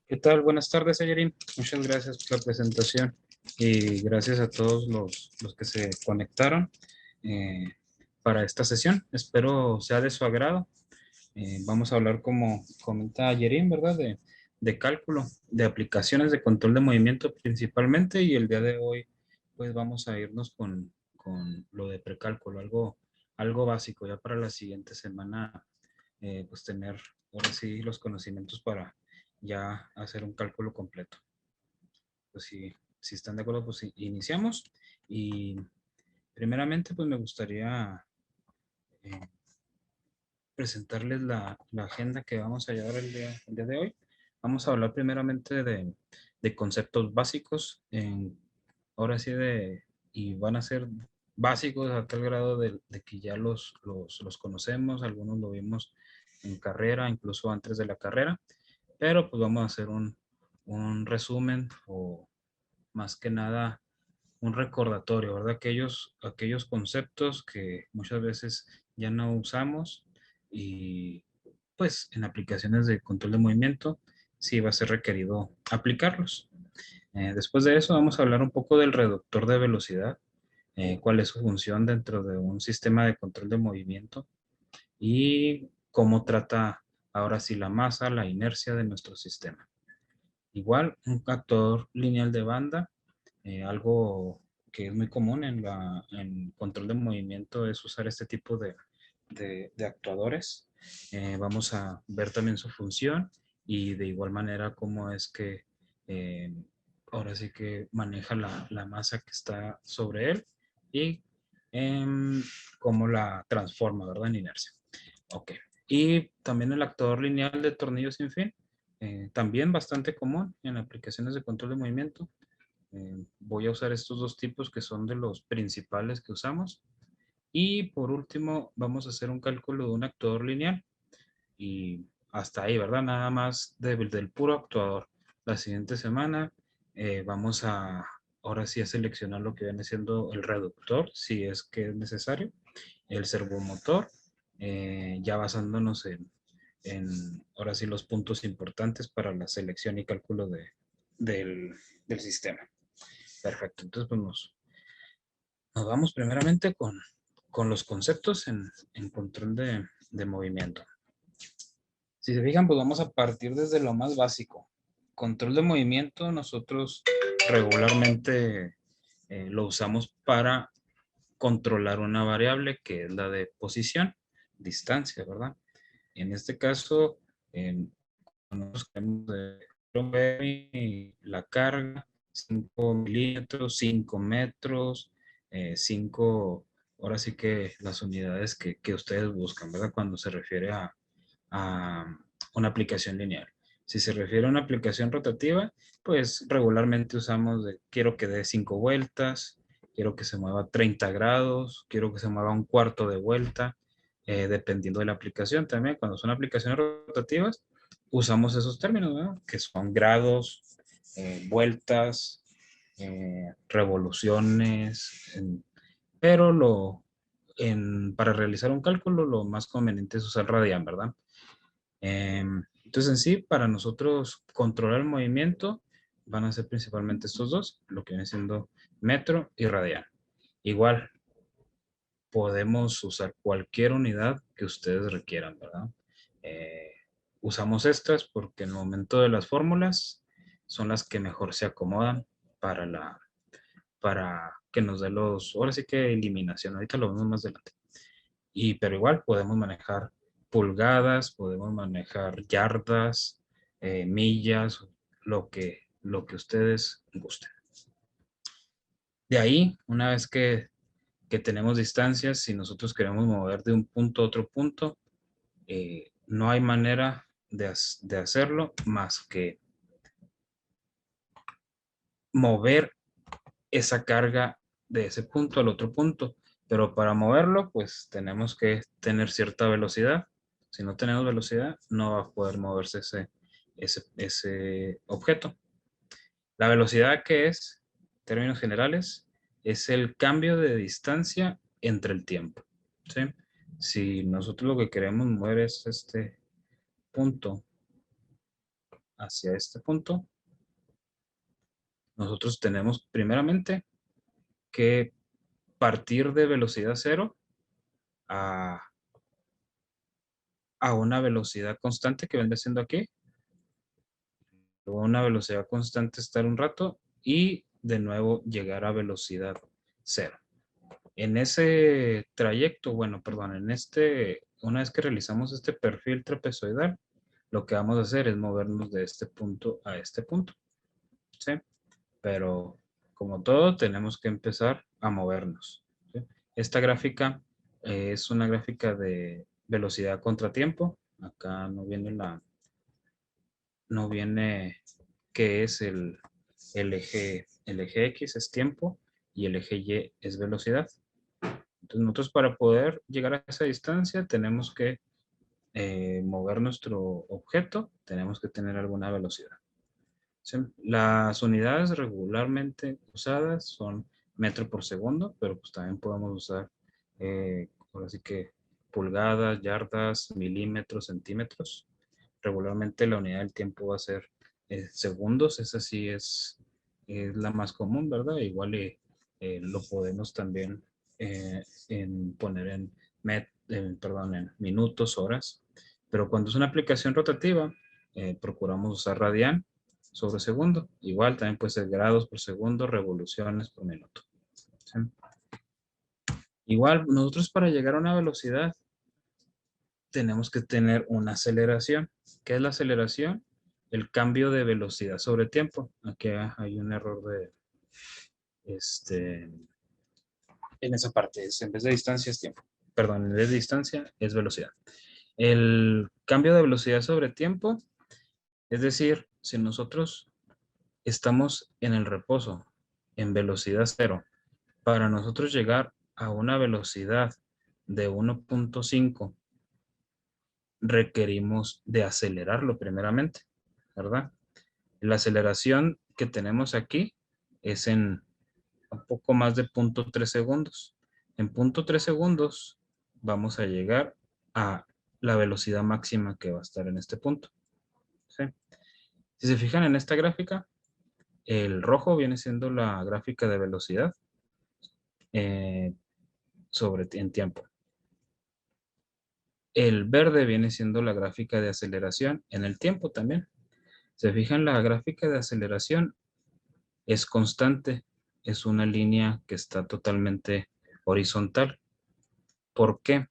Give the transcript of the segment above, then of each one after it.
¿Qué tal? Buenas tardes, Ayerin. Muchas gracias por la presentación y gracias a todos los que se conectaron eh, para esta sesión. Espero sea de su agrado. Vamos a hablar, como comenta Ayerin, ¿verdad? De cálculo, de aplicaciones de control de movimiento principalmente, y el día de hoy pues vamos a irnos con lo de precálculo, algo básico ya para la siguiente semana, pues tener ahora sí los conocimientos para ya hacer un cálculo completo. Pues si están de acuerdo, pues iniciamos. Y primeramente, pues me gustaría eh, presentarles la agenda que vamos a llevar el día de hoy. Vamos a hablar primeramente de conceptos básicos, ahora sí y van a ser básicos a tal grado de que ya los conocemos, algunos lo vimos en carrera, incluso antes de la carrera, pero pues vamos a hacer un resumen o más que nada un recordatorio, ¿verdad? Aquellos conceptos que muchas veces ya no usamos y pues en aplicaciones de control de movimiento sí va a ser requerido aplicarlos. Después de eso vamos a hablar un poco del reductor de velocidad, cuál es su función dentro de un sistema de control de movimiento y cómo trata ahora sí la masa, la inercia de nuestro sistema. Igual, un actor lineal de banda, algo que es muy común en control de movimiento es usar este tipo de actuadores. Vamos a ver también su función y de igual manera cómo es que eh, ahora sí que maneja la masa que está sobre él y cómo la transforma, ¿verdad? En inercia. Ok. Y también el actuador lineal de tornillo sin fin, también bastante común en aplicaciones de control de movimiento. Voy a usar estos dos tipos que son de los principales que usamos. Y por último, vamos a hacer un cálculo de un actuador lineal. Y hasta ahí, ¿verdad? Nada más del puro actuador. La siguiente semana vamos ahora sí a seleccionar lo que viene siendo el reductor, si es que es necesario, el servomotor, ya basándonos ahora sí los puntos importantes para la selección y cálculo del, del sistema. Perfecto, entonces pues nos vamos primeramente con los conceptos en control de movimiento. Si se fijan, pues vamos a partir desde lo más básico. Control de movimiento, nosotros regularmente lo usamos para controlar una variable que es la de posición, distancia, ¿verdad? En este caso, nosotros tenemos la carga, 5 milímetros, 5 metros, 5, ahora sí que las unidades que ustedes buscan, ¿verdad? Cuando se refiere a una aplicación lineal. Si se refiere a una aplicación rotativa, pues regularmente usamos quiero que dé 5 vueltas, quiero que se mueva 30 grados, quiero que se mueva un cuarto de vuelta, dependiendo de la aplicación también. Cuando son aplicaciones rotativas, usamos esos términos, ¿no? Que son grados, vueltas, revoluciones, pero para realizar un cálculo lo más conveniente es usar radian, ¿verdad? Entonces en sí, para nosotros controlar el movimiento van a ser principalmente estos dos, lo que viene siendo metro y radian. Igual, podemos usar cualquier unidad que ustedes requieran, ¿verdad? Eh, Usamos estas porque en el momento de las fórmulas son las que mejor se acomodan para que nos dé ahora sí que eliminación, ahorita lo vemos más adelante. Pero igual podemos manejar pulgadas, podemos manejar yardas, millas, lo que ustedes gusten. De ahí, una vez que tenemos distancias, si nosotros queremos mover de un punto a otro punto, no hay manera de hacerlo más que mover esa carga de ese punto al otro punto. Pero para moverlo, pues tenemos que tener cierta velocidad. Si no tenemos velocidad, no va a poder moverse ese objeto. La velocidad, que es, en términos generales, es el cambio de distancia entre el tiempo. ¿Sí? Si nosotros lo que queremos mover es este punto hacia este punto, nosotros tenemos primeramente que partir de velocidad cero a, a una velocidad constante que vendría siendo aquí. Luego una velocidad constante estar un rato y de nuevo llegar a velocidad cero. En ese trayecto, bueno, perdón, una vez que realizamos este perfil trapezoidal, lo que vamos a hacer es movernos de este punto a este punto, ¿sí? Pero como todo, tenemos que empezar a movernos, ¿sí? Esta gráfica es una gráfica de velocidad contra tiempo. Acá no viene qué es el eje X es tiempo y el eje Y es velocidad. Entonces nosotros para poder llegar a esa distancia tenemos que mover nuestro objeto, tenemos que tener alguna velocidad. ¿Sí? Las unidades regularmente usadas son metro por segundo, pero pues también podemos usar, ahora sí que pulgadas, yardas, milímetros, centímetros. Regularmente la unidad del tiempo va a ser segundos, esa sí es la más común, ¿verdad? Igual lo podemos también poner perdón, en minutos, horas, pero cuando es una aplicación rotativa, procuramos usar radian sobre segundo. Igual también puede ser grados por segundo, revoluciones por minuto. ¿Sí? Igual nosotros para llegar a una velocidad tenemos que tener una aceleración. ¿Qué es la aceleración? El cambio de velocidad sobre tiempo. Aquí hay un error en esa parte. En vez de distancia es tiempo. Perdón, en vez de distancia es velocidad. El cambio de velocidad sobre tiempo, es decir, si nosotros estamos en el reposo en velocidad cero, para nosotros llegar a una velocidad de 1.5 requerimos de acelerarlo primeramente, ¿verdad? La aceleración que tenemos aquí es en un poco más de 0.3 segundos. En 0.3 segundos vamos a llegar a la velocidad máxima que va a estar en este punto. ¿Sí? Si se fijan en esta gráfica, el rojo viene siendo la gráfica de velocidad eh, en tiempo. El verde viene siendo la gráfica de aceleración en el tiempo también. Se fijan, la gráfica de aceleración es constante, es una línea que está totalmente horizontal. ¿Por qué?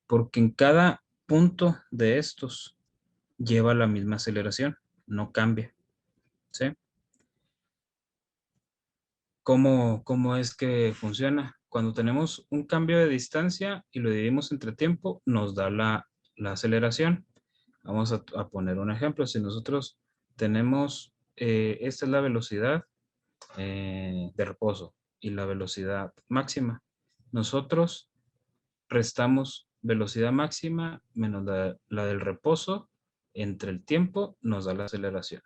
Porque en cada punto de estos lleva la misma aceleración, no cambia. ¿Sí? ¿Cómo es que funciona? Cuando tenemos un cambio de distancia y lo dividimos entre tiempo, nos da la aceleración. Vamos a poner un ejemplo. Si nosotros tenemos, esta es la velocidad de reposo y la velocidad máxima. Nosotros restamos velocidad máxima menos la del reposo entre el tiempo, nos da la aceleración.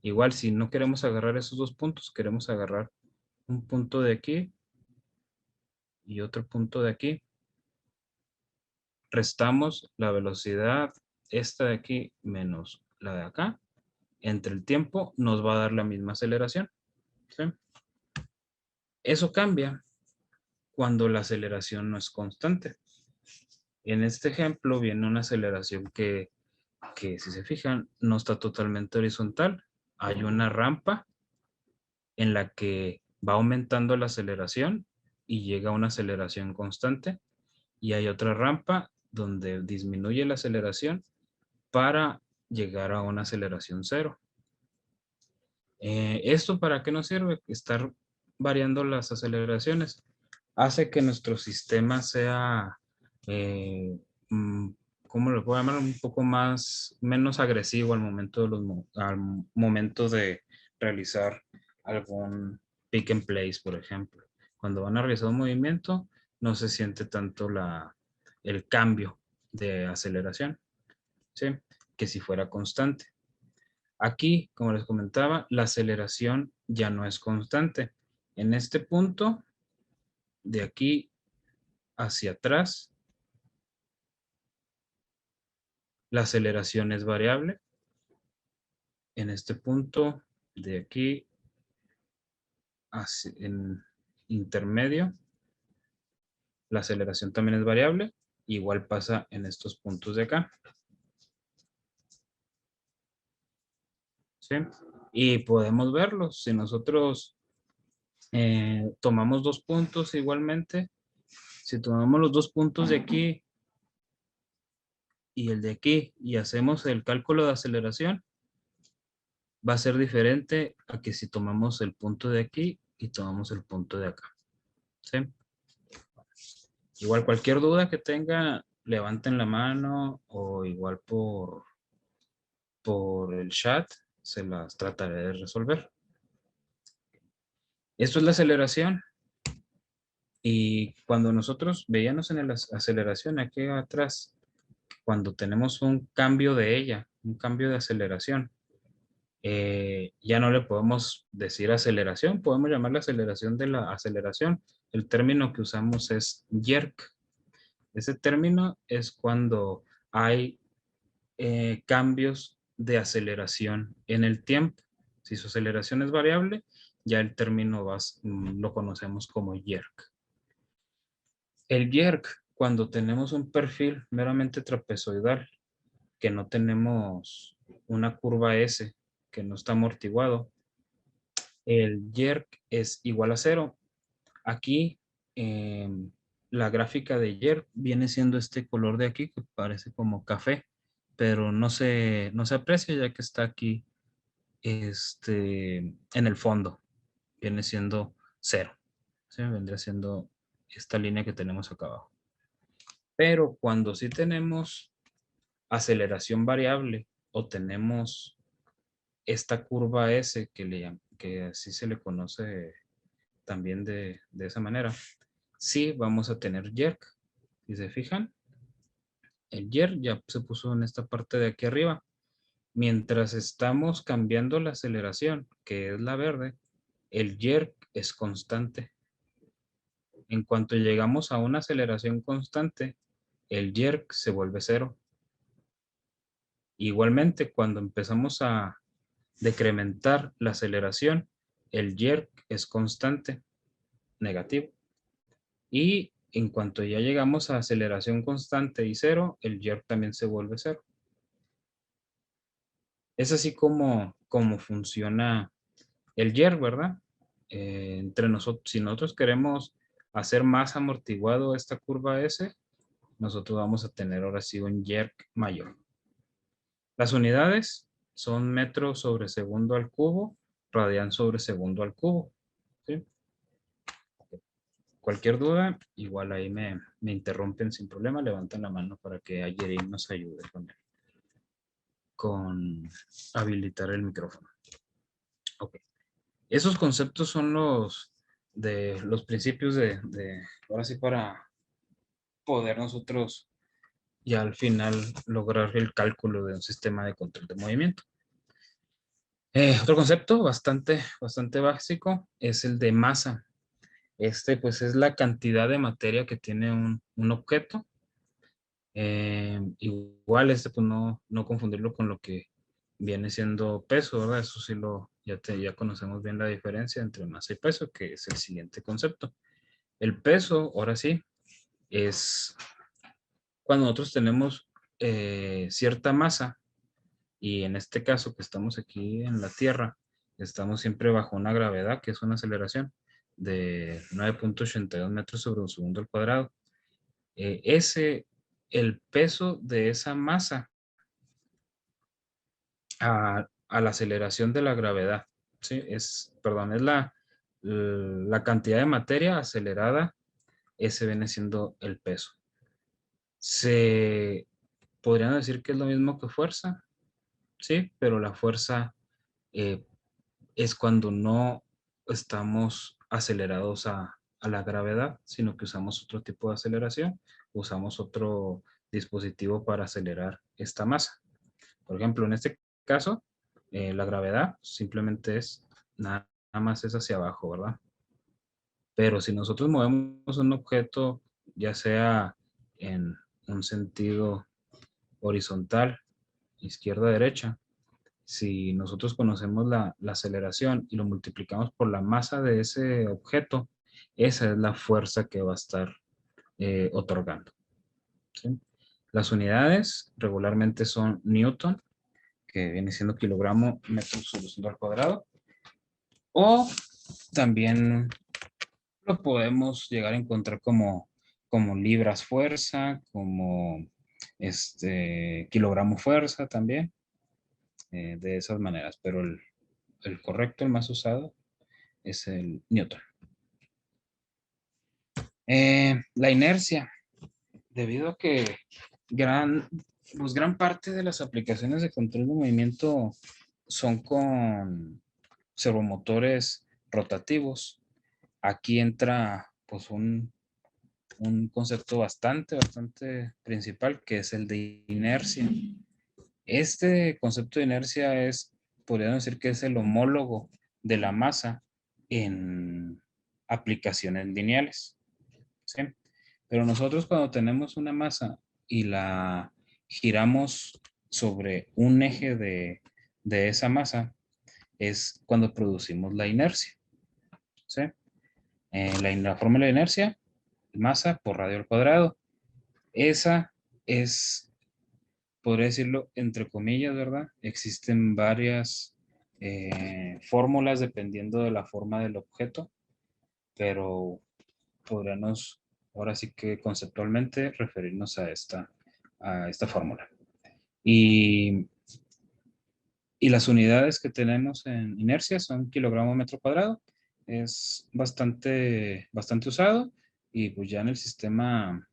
Igual, si no queremos agarrar esos dos puntos, queremos agarrar un punto de aquí y otro punto de aquí. Restamos la velocidad esta de aquí menos la de acá. Entre el tiempo nos va a dar la misma aceleración. ¿Sí? Eso cambia cuando la aceleración no es constante. En este ejemplo viene una aceleración que si se fijan no está totalmente horizontal. Hay una rampa en la que va aumentando la aceleración y llega a una aceleración constante. Y hay otra rampa donde disminuye la aceleración para llegar a una aceleración cero. ¿Esto para qué nos sirve? Estar variando las aceleraciones hace que nuestro sistema sea, eh, mm, ¿cómo lo puedo llamar? Un poco menos agresivo al momento de realizar algún pick and place, por ejemplo. Cuando van a realizar un movimiento, no se siente tanto el cambio de aceleración, ¿sí? Que si fuera constante. Aquí, como les comentaba, la aceleración ya no es constante. En este punto, de aquí hacia atrás, la aceleración es variable. en este punto de aquí, en intermedio, la aceleración también es variable. Igual pasa en estos puntos de acá. ¿Sí? Y podemos verlo. Si nosotros tomamos 2 puntos igualmente, si tomamos los 2 puntos de aquí y el de aquí y hacemos el cálculo de aceleración, va a ser diferente a que si tomamos el punto de aquí y tomamos el punto de acá. ¿Sí? Igual cualquier duda que tenga, levanten la mano o igual por el chat, se las trataré de resolver. Esto es la aceleración. Y cuando nosotros veíamos en la aceleración aquí atrás, cuando tenemos un cambio de ella, un cambio de aceleración, ya no le podemos decir aceleración, podemos llamarla aceleración de la aceleración. El término que usamos es jerk. Ese término es cuando hay cambios de aceleración en el tiempo. Si su aceleración es variable, ya el término lo conocemos como jerk. El jerk, cuando tenemos un perfil meramente trapezoidal, que no tenemos una curva S, que no está amortiguado, el jerk es igual a 0. Aquí, la gráfica de jerk viene siendo este color de aquí, que parece como café, pero no se aprecia ya que está aquí en el fondo. Viene siendo 0. ¿Sí? Vendría siendo esta línea que tenemos acá abajo. Pero cuando sí tenemos aceleración variable o tenemos esta curva S que así se le conoce también de esa manera, sí vamos a tener jerk. Si se fijan, el jerk ya se puso en esta parte de aquí arriba. Mientras estamos cambiando la aceleración, que es la verde, el jerk es constante. En cuanto llegamos a una aceleración constante, el jerk se vuelve 0. Igualmente, cuando empezamos a decrementar la aceleración, el jerk es constante, negativo. Y en cuanto ya llegamos a aceleración constante y 0, el jerk también se vuelve 0. Es así como funciona el jerk, ¿verdad? Entre nosotros, si nosotros queremos hacer más amortiguado esta curva S, nosotros vamos a tener ahora sí un jerk mayor. Las unidades son metro sobre segundo al cubo, radian sobre segundo al cubo. ¿Sí? Cualquier duda, igual ahí me interrumpen sin problema, levantan la mano para que Ayerin nos ayude con habilitar el micrófono. Ok. Esos conceptos son los principios ahora sí, para poder nosotros ya al final lograr el cálculo de un sistema de control de movimiento. Otro concepto bastante básico es el de masa. Pues es la cantidad de materia que tiene un objeto. Igual pues no confundirlo con lo que viene siendo peso, ¿verdad? Eso sí ya conocemos bien la diferencia entre masa y peso, que es el siguiente concepto. El peso, ahora sí, es cuando nosotros tenemos cierta masa, y en este caso que estamos aquí en la Tierra, estamos siempre bajo una gravedad, que es una aceleración de 9.82 metros sobre un segundo al cuadrado. El peso de esa masa a la aceleración de la gravedad, ¿sí? Es la cantidad de materia acelerada, ese viene siendo el peso. Se podrían decir que es lo mismo que fuerza, sí, pero la fuerza es cuando no estamos acelerados a la gravedad, sino que usamos otro tipo de aceleración, usamos otro dispositivo para acelerar esta masa. Por ejemplo, en este caso, la gravedad simplemente es nada más es hacia abajo, ¿verdad? Pero si nosotros movemos un objeto, ya sea en un sentido horizontal, izquierda-derecha, Si nosotros conocemos la aceleración y lo multiplicamos por la masa de ese objeto, esa es la fuerza que va a estar otorgando. ¿Sí? Las unidades regularmente son Newton, que viene siendo kilogramo metro sobre segundo al cuadrado, o también lo podemos llegar a encontrar como libras fuerza, como kilogramo fuerza también, de esas maneras, pero el correcto, el más usado, es el Newton. La inercia, debido a que gran parte de las aplicaciones de control de movimiento son con servomotores rotativos. Aquí entra pues un concepto bastante principal, que es el de inercia. Este concepto de inercia podríamos decir que es el homólogo de la masa en aplicaciones lineales, ¿sí? Pero nosotros cuando tenemos una masa y la giramos sobre un eje de esa masa, es cuando producimos la inercia, ¿sí? La fórmula de inercia, masa por radio al cuadrado. Esa es, podría decirlo, entre comillas, ¿verdad? Existen varias fórmulas dependiendo de la forma del objeto, pero podríamos ahora sí que conceptualmente referirnos a esta fórmula. Y, y las unidades que tenemos en inercia son kilogramo metro cuadrado. Es bastante usado, y pues ya en el sistema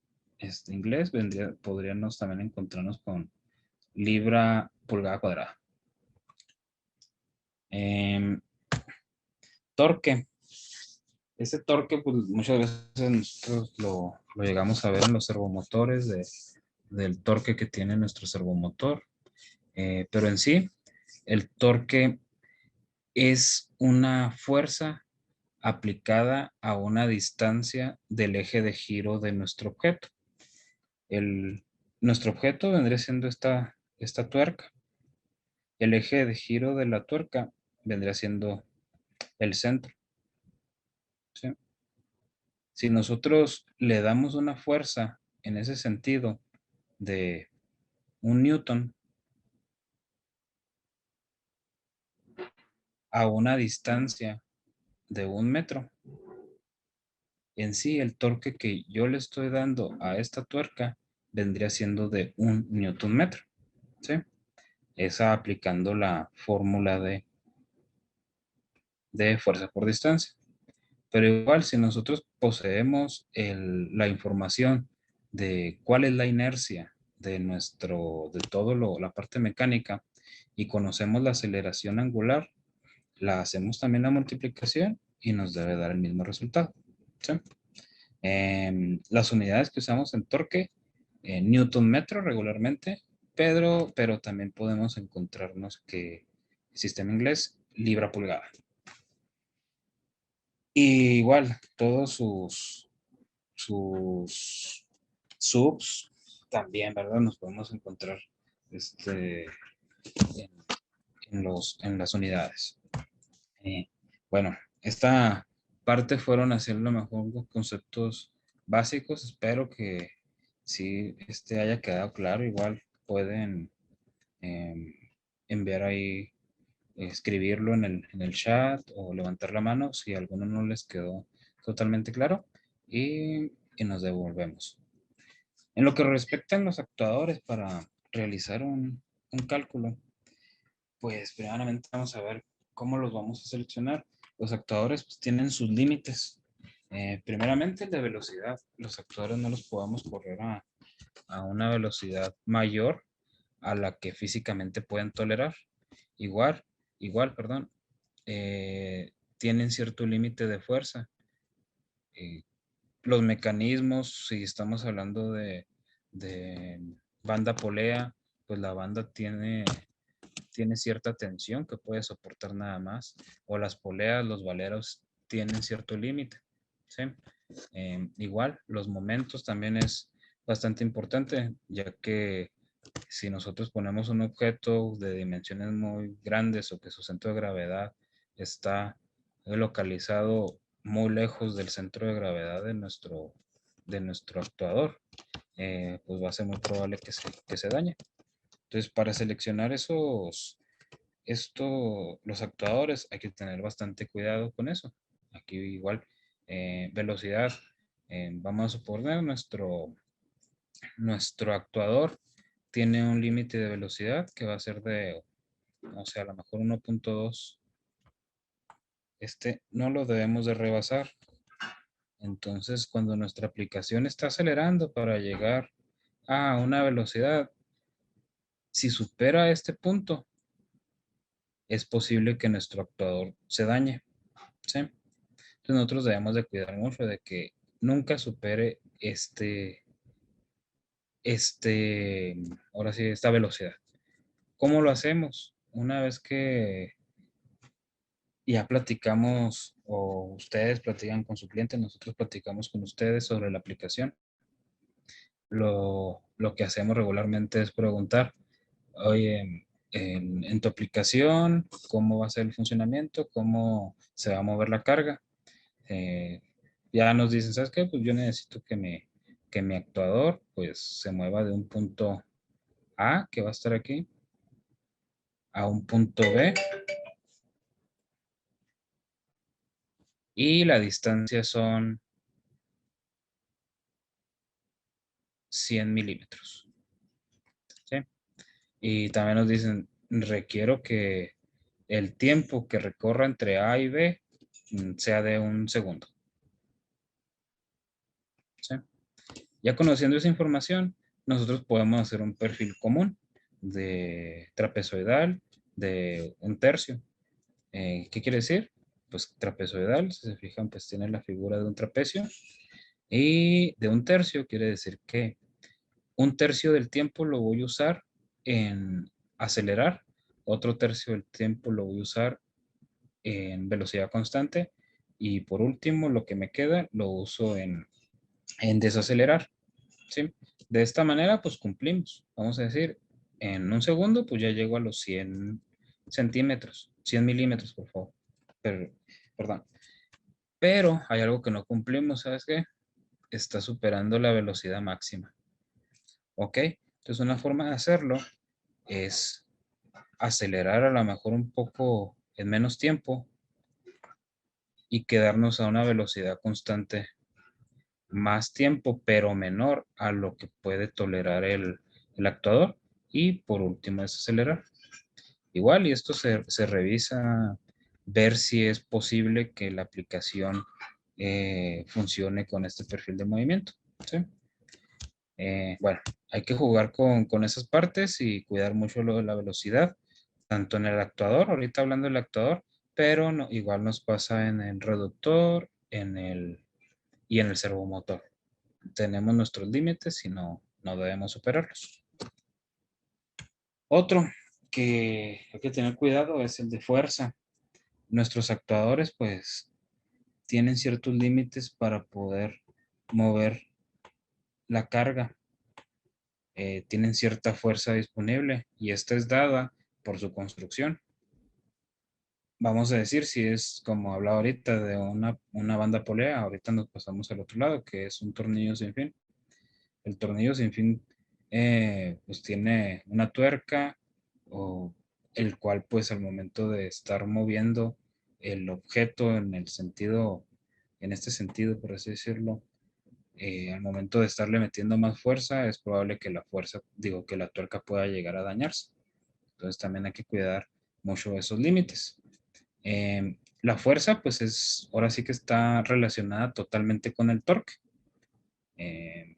inglés podríamos también encontrarnos con libra pulgada cuadrada. Torque. Ese torque, pues muchas veces nosotros lo llegamos a ver en los servomotores del torque que tiene nuestro servomotor. Pero en sí, el torque es una fuerza aplicada a una distancia del eje de giro de nuestro objeto. Nuestro objeto vendría siendo esta tuerca. El eje de giro de la tuerca vendría siendo el centro, ¿sí? Si nosotros le damos una fuerza en ese sentido de 1 Newton a una distancia de 1 metro, en sí el torque que yo le estoy dando a esta tuerca vendría siendo de 1 Newton metro, ¿sí? Esa aplicando la fórmula de fuerza por distancia. Pero igual, si nosotros poseemos la información de cuál es la inercia de todo la parte mecánica, y conocemos la aceleración angular, la hacemos también la multiplicación y nos debe dar el mismo resultado, ¿sí? Las unidades que usamos en torque, Newton metro regularmente, pero también podemos encontrarnos que el sistema inglés, libra pulgada. Y igual, todos sus subs también, ¿verdad? Nos podemos encontrar en, en las unidades. Bueno, esta parte fueron a hacer lo mejor con conceptos básicos. Espero que sí haya quedado claro. Igual pueden em, enviar ahí, escribirlo en el chat o levantar la mano si alguno no les quedó totalmente claro, y nos devolvemos. En lo que respecta a los actuadores para realizar un cálculo, pues primeramente vamos a ver cómo los vamos a seleccionar. Los actuadores pues, tienen sus límites. Primeramente el de velocidad. Los actuadores no los podemos correr a una velocidad mayor a la que físicamente pueden tolerar. Igual, tienen cierto límite de fuerza. Eh, los mecanismos, si estamos hablando de banda polea, pues la banda tiene cierta tensión que puede soportar nada más, o las poleas, los valeros tienen cierto límite, ¿sí? Igual, los momentos también es bastante importante, ya que Si nosotros ponemos un objeto de dimensiones muy grandes o que su centro de gravedad está localizado muy lejos del centro de gravedad de nuestro actuador, pues va a ser muy probable que se dañe. Entonces, para seleccionar los actuadores, hay que tener bastante cuidado con eso. Aquí igual, velocidad, vamos a suponer nuestro actuador tiene un límite de velocidad que va a ser de, no sé, a lo mejor 1.2. Este no lo debemos de rebasar. Entonces, cuando nuestra aplicación está acelerando para llegar a una velocidad, si supera este punto, es posible que nuestro actuador se dañe, ¿sí? Entonces, nosotros debemos de cuidar mucho de que nunca supere ahora sí, esta velocidad. ¿Cómo lo hacemos? Una vez que ya platicamos o ustedes platican con su cliente, nosotros platicamos con ustedes sobre la aplicación. Lo que hacemos regularmente es preguntar, oye, en tu aplicación, ¿cómo va a ser el funcionamiento? ¿Cómo se va a mover la carga? Eh, ya nos dicen, ¿sabes qué? Pues yo necesito que mi actuador pues se mueva de un punto A, que va a estar aquí, a un punto B, y la distancia son 100 milímetros, ¿sí? Y también nos dicen, requiero que el tiempo que recorra entre A y B sea de 1 segundo, ¿sí? Ya conociendo esa información, nosotros podemos hacer un perfil común de trapezoidal de 1/3. ¿Qué quiere decir? Pues trapezoidal, si se fijan, pues tiene la figura de un trapecio. Y de 1/3 quiere decir que 1/3 del tiempo lo voy a usar en acelerar, otro tercio del tiempo lo voy a usar en velocidad constante y por último lo que me queda lo uso en desacelerar, ¿sí? De esta manera pues cumplimos. Vamos a decir, en 1 segundo pues ya llego a los 100 centímetros, 100 milímetros por favor. Perdón. Pero hay algo que no cumplimos, ¿sabes qué? Está superando la velocidad máxima. ¿Ok? Entonces una forma de hacerlo es acelerar a lo mejor un poco en menos tiempo y quedarnos a una velocidad constante más tiempo, pero menor a lo que puede tolerar el actuador. Y por último es acelerar. Igual, y esto se revisa, ver si es posible que la aplicación funcione con este perfil de movimiento, ¿sí? Bueno, hay que jugar con esas partes y cuidar mucho lo de la velocidad, tanto en el actuador, ahorita hablando del actuador, pero igual nos pasa en el reductor y en el servomotor. Tenemos nuestros límites y no debemos superarlos. Otro que hay que tener cuidado es el de fuerza. Nuestros actuadores pues tienen ciertos límites para poder mover la carga. Tienen cierta fuerza disponible y esta es dada por su construcción. Vamos a decir, si es como hablaba ahorita de una banda polea, ahorita nos pasamos al otro lado, que es un tornillo sin fin. El tornillo sin fin pues tiene una tuerca o el cual pues al momento de estar moviendo el objeto en este sentido, por así decirlo, al momento de estarle metiendo más fuerza, es probable que que la tuerca pueda llegar a dañarse. Entonces también hay que cuidar mucho esos límites. La fuerza, pues ahora sí que está relacionada totalmente con el torque. Eh,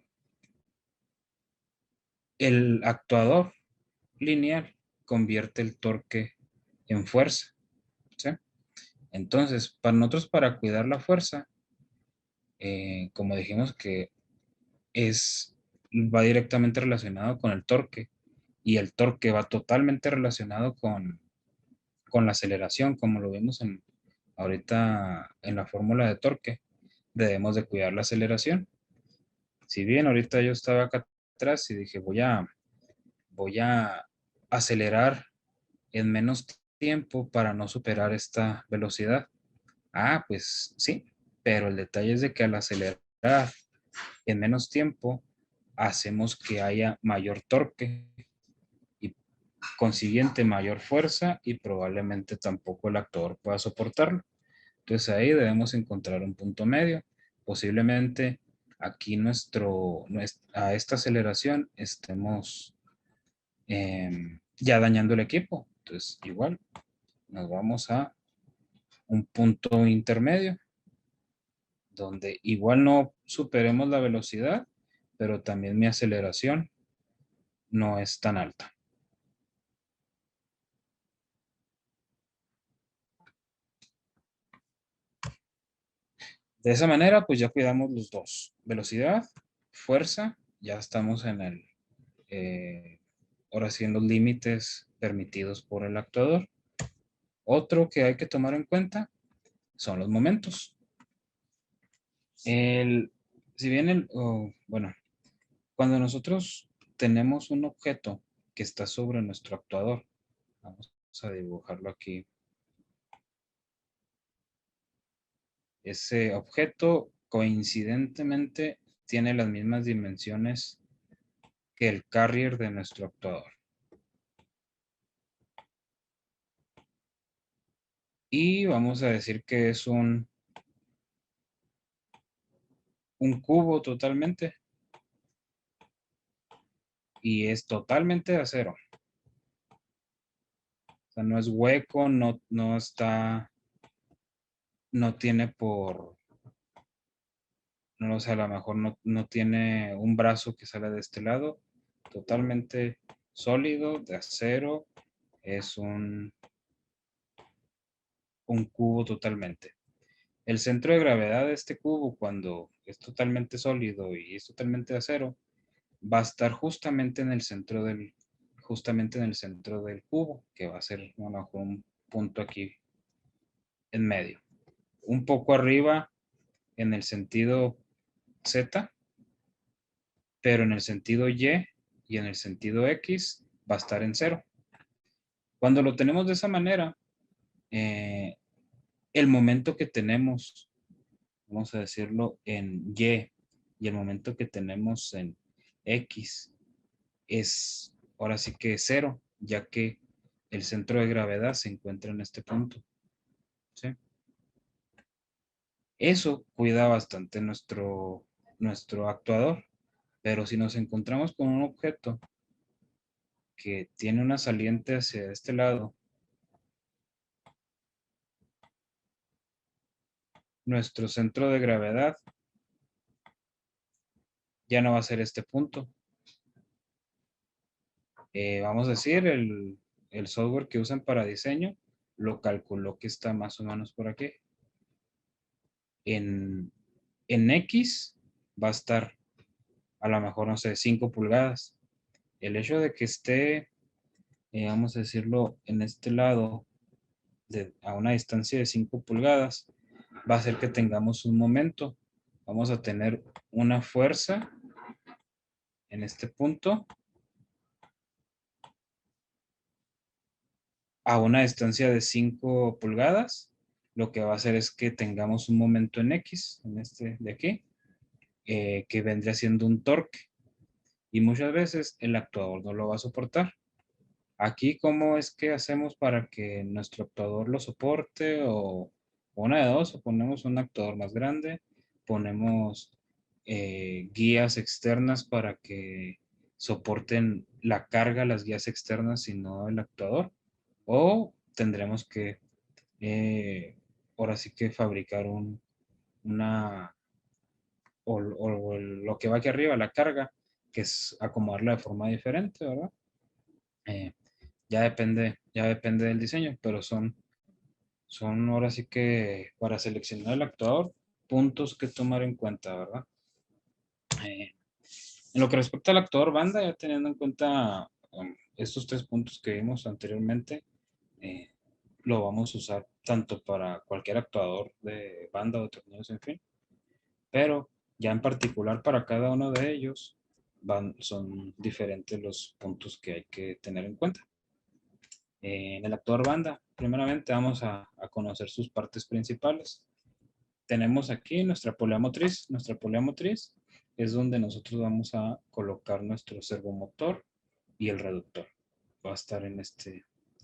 el actuador lineal convierte el torque en fuerza, ¿sí? Entonces, para nosotros, para cuidar la fuerza, como dijimos que va directamente relacionado con el torque y el torque va totalmente relacionado con la aceleración, como lo vimos ahorita en la fórmula de torque, debemos de cuidar la aceleración. Si bien ahorita yo estaba acá atrás y dije voy a acelerar en menos tiempo para no superar esta velocidad. Ah, pues sí, pero el detalle es de que al acelerar en menos tiempo, hacemos que haya mayor torque y consiguiente mayor fuerza y probablemente tampoco el actuador pueda soportarlo. Entonces ahí debemos encontrar un punto medio. Posiblemente aquí a esta aceleración estemos ya dañando el equipo. Entonces igual nos vamos a un punto intermedio donde igual no superemos la velocidad, pero también mi aceleración no es tan alta. De esa manera, pues ya cuidamos los dos. Velocidad, fuerza, ya estamos en eh, ahora sí en los límites permitidos por el actuador. Otro que hay que tomar en cuenta son los momentos. Si bien bueno, cuando nosotros tenemos un objeto que está sobre nuestro actuador, vamos a dibujarlo aquí. Ese objeto coincidentemente tiene las mismas dimensiones que el carrier de nuestro actuador. Y vamos a decir que es un cubo totalmente. Y es totalmente de acero. O sea, no es hueco, no está, no tiene no lo sé, a lo mejor no tiene un brazo que sale de este lado. Totalmente sólido, de acero. Es un cubo totalmente. El centro de gravedad de este cubo, cuando es totalmente sólido y es totalmente de acero, va a estar justamente en el centro del cubo, que va a ser a lo mejor un punto aquí en medio. Un poco arriba en el sentido Z, pero en el sentido y en el sentido X va a estar en cero. Cuando lo tenemos de esa manera, eh, el momento que tenemos, vamos a decirlo, en y el momento que tenemos en X es ahora sí que cero, ya que el centro de gravedad se encuentra en este punto. ¿Sí? Eso cuida bastante nuestro actuador, pero si nos encontramos con un objeto que tiene una saliente hacia este lado, nuestro centro de gravedad ya no va a ser este punto. Vamos a decir, el software que usan para diseño lo calculó que está más o menos por aquí. En, en X va a estar a lo mejor, no sé, 5 pulgadas. El hecho de que esté, vamos a decirlo, en este lado, a una distancia de 5 pulgadas, va a hacer que tengamos un momento. Vamos a tener una fuerza en este punto a una distancia de 5 pulgadas. Lo que va a hacer es que tengamos un momento en X, en este de aquí, que vendría siendo un torque. Y muchas veces el actuador no lo va a soportar. Aquí, ¿cómo es que hacemos para que nuestro actuador lo soporte? O una de dos, o ponemos un actuador más grande, ponemos guías externas para que soporten la carga, las guías externas y no el actuador. O tendremos que, eh, ahora sí que fabricar una, lo que va aquí arriba, la carga, que es acomodarla de forma diferente, ¿verdad? Eh, ya depende del diseño, pero son ahora sí que para seleccionar el actuador, puntos que tomar en cuenta, ¿verdad? Eh, en lo que respecta al actuador banda, ya teniendo en cuenta estos tres puntos que vimos anteriormente, eh, lo vamos a usar tanto para cualquier actuador de banda o de tornillos, en fin, pero ya en particular para cada uno de ellos, son diferentes los puntos que hay que tener en cuenta. En el actuador banda, primeramente vamos a conocer sus partes principales. Tenemos aquí nuestra polea motriz. Nuestra polea motriz es donde nosotros vamos a colocar nuestro servomotor y el reductor. Va a estar de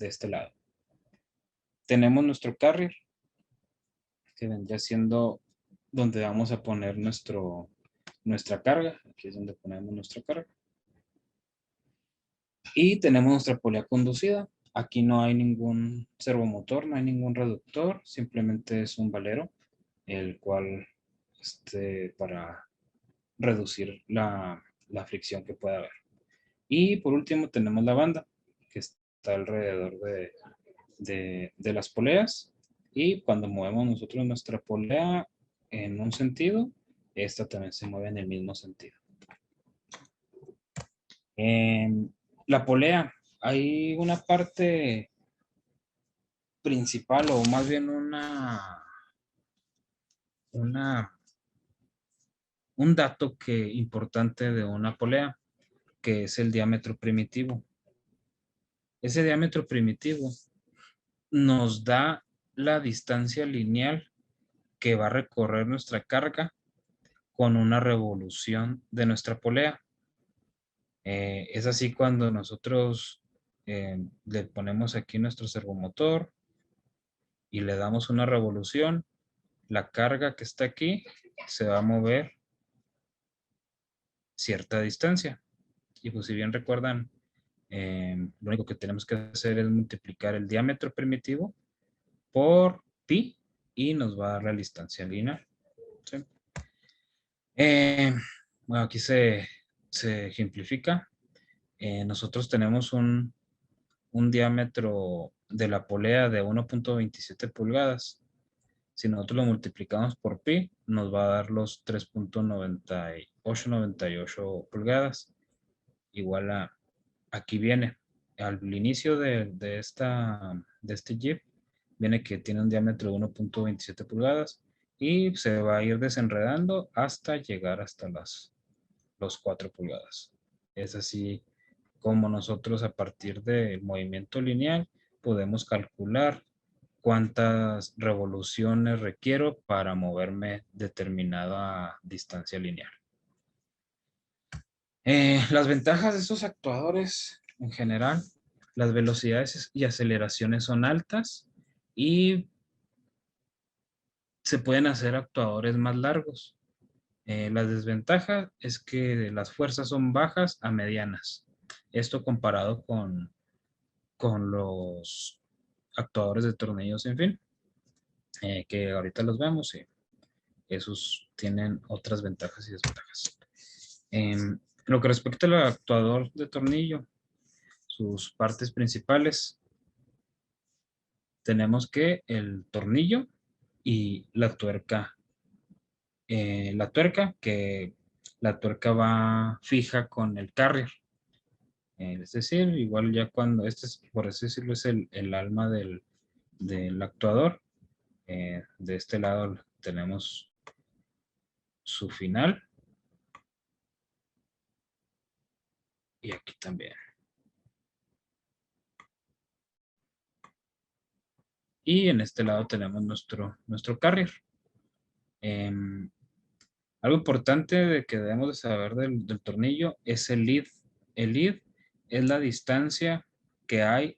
este lado. Tenemos nuestro carrier, que vendría siendo donde vamos a poner nuestra carga. Aquí es donde ponemos nuestra carga. Y tenemos nuestra polea conducida. Aquí no hay ningún servomotor, no hay ningún reductor, simplemente es un valero, el cual para reducir la fricción que pueda haber. Y por último tenemos la banda, que está alrededor de las poleas. Y cuando movemos nosotros nuestra polea en un sentido, esta también se mueve en el mismo sentido. En la polea hay una parte principal, o más bien un dato importante de una polea, que es el diámetro primitivo. Ese diámetro primitivo nos da la distancia lineal que va a recorrer nuestra carga con una revolución de nuestra polea. Es así cuando nosotros le ponemos aquí nuestro servomotor y le damos una revolución, la carga que está aquí se va a mover cierta distancia. Y pues si bien recuerdan, lo único que tenemos que hacer es multiplicar el diámetro primitivo por pi y nos va a dar la distancia lineal. ¿Sí? Bueno, aquí se ejemplifica. Nosotros tenemos un diámetro de la polea de 1.27 pulgadas. Si nosotros lo multiplicamos por pi, nos va a dar los 3.9898 pulgadas. Igual aquí viene, al inicio de este Jeep, viene que tiene un diámetro de 1.27 pulgadas y se va a ir desenredando hasta llegar hasta los 4 pulgadas. Es así como nosotros, a partir del movimiento lineal, podemos calcular cuántas revoluciones requiero para moverme determinada distancia lineal. Las ventajas de estos actuadores en general: las velocidades y aceleraciones son altas y se pueden hacer actuadores más largos. La desventaja es que las fuerzas son bajas a medianas. Esto comparado con los actuadores de tornillos sin fin, que ahorita los vemos, y esos tienen otras ventajas y desventajas. Lo que respecta al actuador de tornillo, sus partes principales, tenemos que el tornillo y la tuerca. La tuerca va fija con el carrier. Es decir, igual ya cuando por así decirlo, es el alma del actuador. De este lado tenemos su final. Y aquí también. Y en este lado tenemos nuestro carrier. Algo importante de que debemos de saber del tornillo es el lead. El lead es la distancia que hay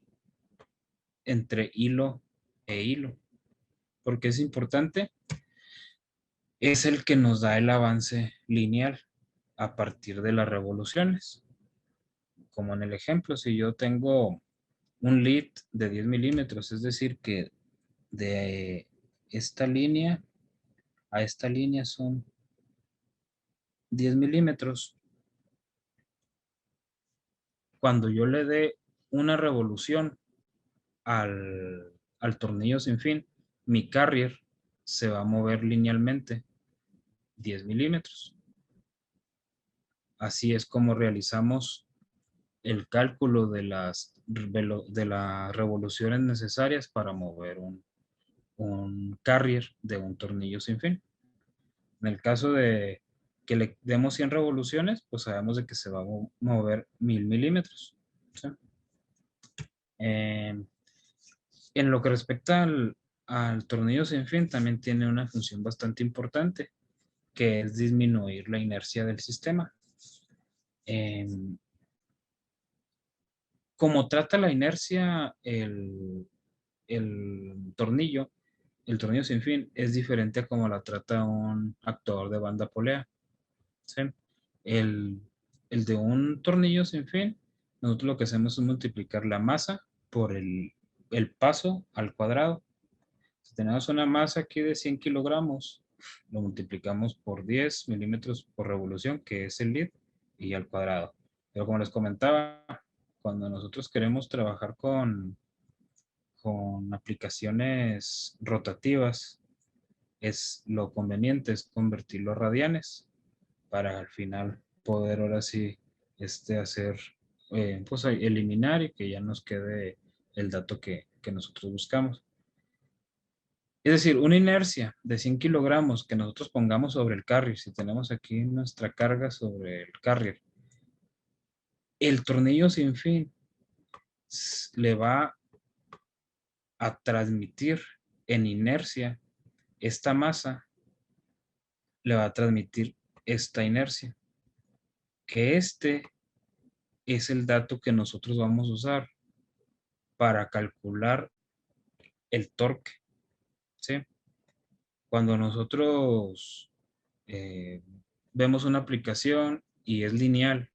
entre hilo e hilo. ¿Por qué es importante? Es el que nos da el avance lineal a partir de las revoluciones. Como en el ejemplo, si yo tengo un lead de 10 milímetros, es decir, que de esta línea a esta línea son 10 milímetros. Cuando yo le dé una revolución al tornillo sin fin, mi carrier se va a mover linealmente 10 milímetros. Así es como realizamos el cálculo de las revoluciones necesarias para mover un carrier de un tornillo sin fin. En el caso de que le demos 100 revoluciones, pues sabemos de que se va a mover 1000 milímetros. ¿Sí? En lo que respecta al tornillo sin fin, también tiene una función bastante importante, que es disminuir la inercia del sistema. Como trata la inercia el tornillo, el tornillo sin fin es diferente a como la trata un actuador de banda polea. ¿Sí? El, el de un tornillo sin fin, nosotros lo que hacemos es multiplicar la masa por el paso al cuadrado. Si tenemos una masa aquí de 100 kilogramos, lo multiplicamos por 10 milímetros por revolución, que es el lead, y al cuadrado. Pero como les comentaba, cuando nosotros queremos trabajar con aplicaciones rotativas, lo conveniente es convertirlo a radianes para al final poder ahora sí hacer, pues eliminar y que ya nos quede el dato que nosotros buscamos. Es decir, una inercia de 100 kilogramos que nosotros pongamos sobre el carrier, si tenemos aquí nuestra carga sobre el carrier, el tornillo sin fin le va a transmitir en inercia esta masa, le va a transmitir esta inercia, que es el dato que nosotros vamos a usar para calcular el torque, ¿sí? Cuando nosotros eh, vemos una aplicación y es lineal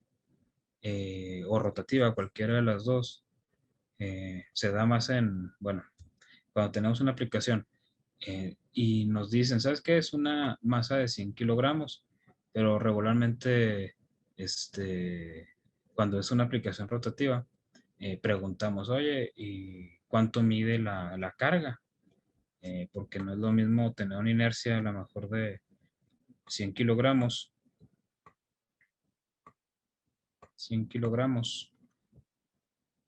o rotativa, cualquiera de las dos, se da más bueno, cuando tenemos una aplicación y nos dicen, ¿sabes qué? Es una masa de 100 kilogramos, pero regularmente, cuando es una aplicación rotativa, preguntamos, oye, ¿y cuánto mide la carga? Porque no es lo mismo tener una inercia a lo mejor de 100 kilogramos, 100 kilogramos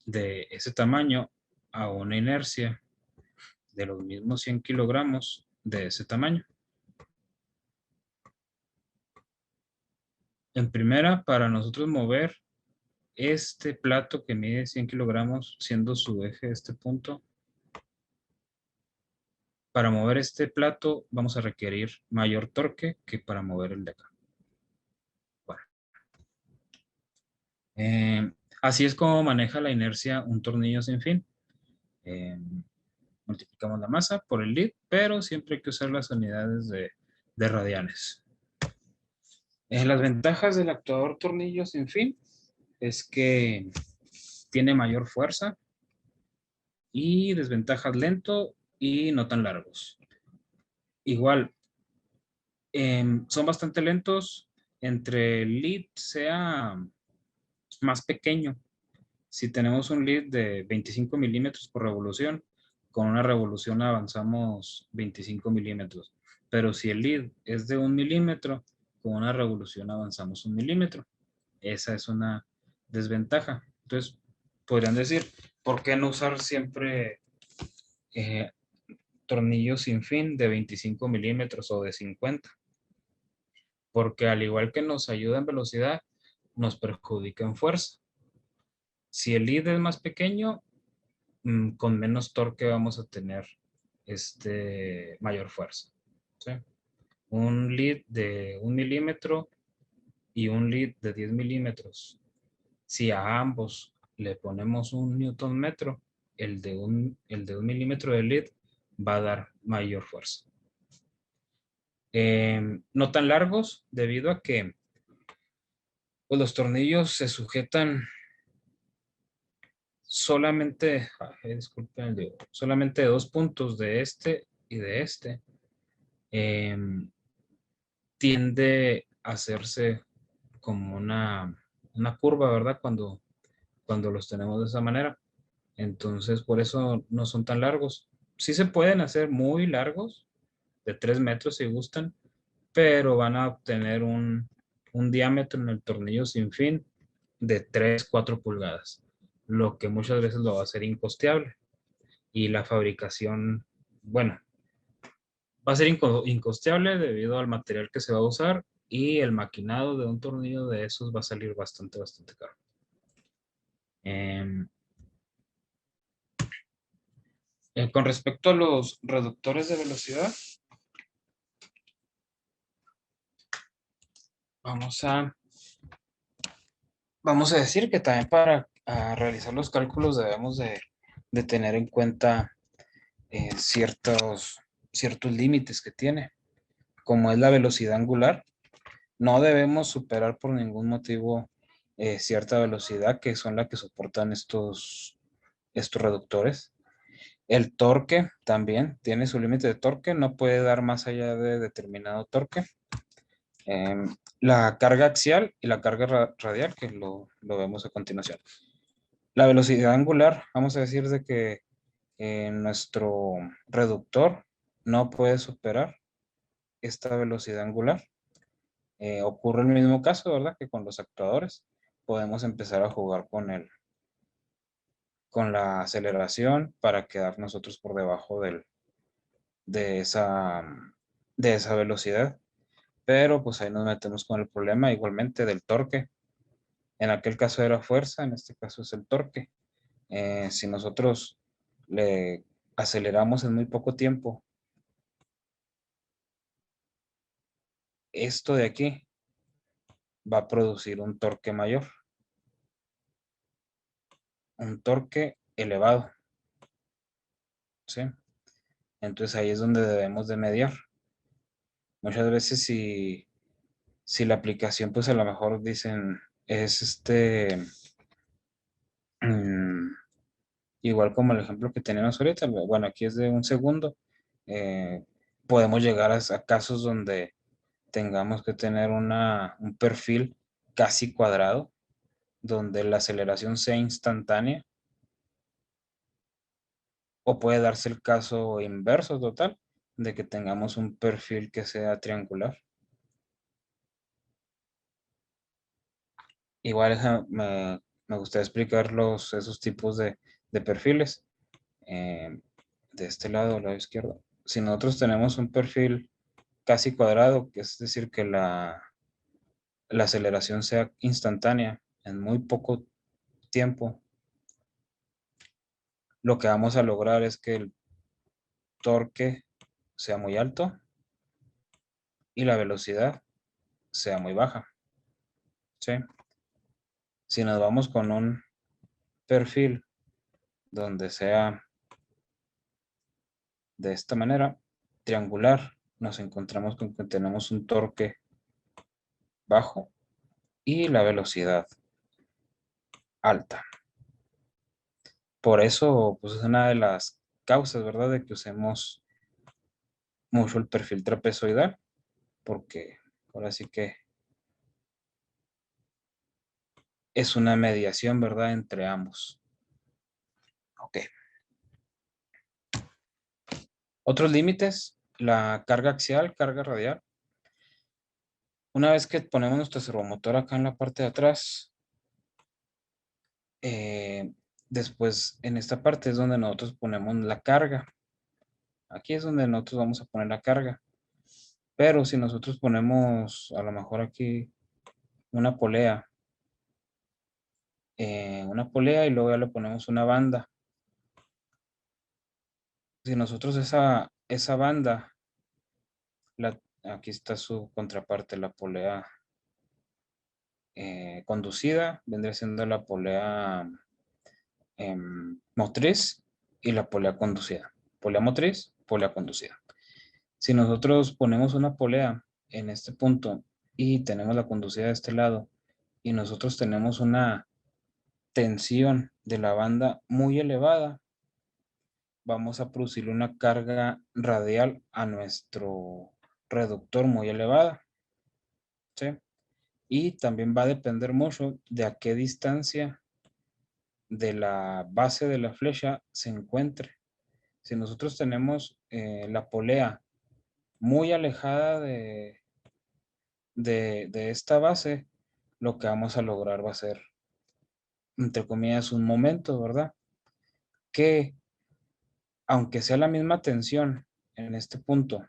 de ese tamaño a una inercia de los mismos 100 kilogramos de ese tamaño. En primera, para nosotros mover este plato que mide 100 kilogramos, siendo su eje este punto, para mover este plato vamos a requerir mayor torque que para mover el de acá. Bueno, así es como maneja la inercia un tornillo sin fin. Multiplicamos la masa por el lead, pero siempre hay que usar las unidades de radianes. Las ventajas del actuador tornillo sin fin es que tiene mayor fuerza y desventajas lento y no tan largos. Igual, son bastante lentos entre el lead sea más pequeño. Si tenemos un lead de 25 milímetros por revolución, con una revolución avanzamos 25 milímetros. Pero si el lead es de 1 milímetro, con una revolución avanzamos 1 milímetro. Esa es una desventaja. Entonces, podrían decir, ¿por qué no usar siempre eh, tornillos sin fin de 25 milímetros o de 50? Porque al igual que nos ayuda en velocidad, nos perjudica en fuerza. Si el lead es más pequeño, con menos torque vamos a tener mayor fuerza. ¿Sí? Un lead de 1 milímetro y un lead de 10 milímetros. Si a ambos le ponemos un newton metro, el de un milímetro de lead va a dar mayor fuerza. No tan largos, debido a que pues, los tornillos se sujetan solamente, disculpen, solamente de 2 puntos de este y de este. Tiende a hacerse como una curva, ¿verdad? Cuando los tenemos de esa manera. Entonces, por eso no son tan largos. Sí se pueden hacer muy largos, de 3 metros si gustan, pero van a obtener un diámetro en el tornillo sin fin de 3, 4 pulgadas, lo que muchas veces lo va a hacer incosteable. Y la fabricación, bueno, va a ser incosteable debido al material que se va a usar y el maquinado de un tornillo de esos va a salir bastante caro. Em, con respecto a los reductores de velocidad, vamos a, vamos a decir que también para realizar los cálculos debemos de tener en cuenta ciertos límites que tiene, como es la velocidad angular. No debemos superar por ningún motivo cierta velocidad que son las que soportan estos reductores. El torque también tiene su límite de torque, no puede dar más allá de determinado torque. La carga axial y la carga radial, que lo vemos a continuación. La velocidad angular, vamos a decir de que nuestro reductor no puede superar esta velocidad angular. Ocurre el mismo caso, ¿verdad? Que con los actuadores podemos empezar a jugar con la aceleración para quedar nosotros por debajo de esa, de esa velocidad. Pero pues ahí nos metemos con el problema igualmente del torque. En aquel caso era fuerza, en este caso es el torque. Si nosotros le aceleramos en muy poco tiempo, esto de aquí va a producir un torque mayor, un torque elevado, ¿sí? Entonces ahí es donde debemos de mediar. Muchas veces si la aplicación, pues a lo mejor dicen, es mm, igual como el ejemplo que tenemos ahorita, bueno, aquí es de un segundo, eh, podemos llegar a casos donde tengamos que tener un perfil casi cuadrado, donde la aceleración sea instantánea, o puede darse el caso inverso total, de que tengamos un perfil que sea triangular. Igual me gustaría explicar esos tipos de perfiles. Eh, de este lado izquierdo. Si nosotros tenemos un perfil casi cuadrado, que es decir, que la aceleración sea instantánea en muy poco tiempo, lo que vamos a lograr es que el torque sea muy alto y la velocidad sea muy baja. ¿Sí? Si nos vamos con un perfil donde sea de esta manera, triangular, nos encontramos con que tenemos un torque bajo y la velocidad alta. Por eso, pues es una de las causas, ¿verdad? De que usemos mucho el perfil trapezoidal, porque ahora sí que es una mediación, ¿verdad? Entre ambos. Ok. Otros límites, la carga axial, carga radial. Una vez que ponemos nuestro servomotor acá en la parte de atrás, eh, después en esta parte es donde nosotros ponemos la carga. Aquí es donde nosotros vamos a poner la carga. Pero si nosotros ponemos a lo mejor aquí una polea y luego ya le ponemos una banda. Si nosotros esa banda, aquí está su contraparte, la polea conducida, vendría siendo la polea motriz y la polea conducida. Polea motriz, polea conducida. Si nosotros ponemos una polea en este punto y tenemos la conducida de este lado y nosotros tenemos una tensión de la banda muy elevada, vamos a producir una carga radial a nuestro reductor muy elevada, ¿sí? Y también va a depender mucho de a qué distancia de la base de la flecha se encuentre. Si nosotros tenemos la polea muy alejada de esta base, lo que vamos a lograr va a ser, entre comillas, un momento, ¿verdad? Que aunque sea la misma tensión en este punto,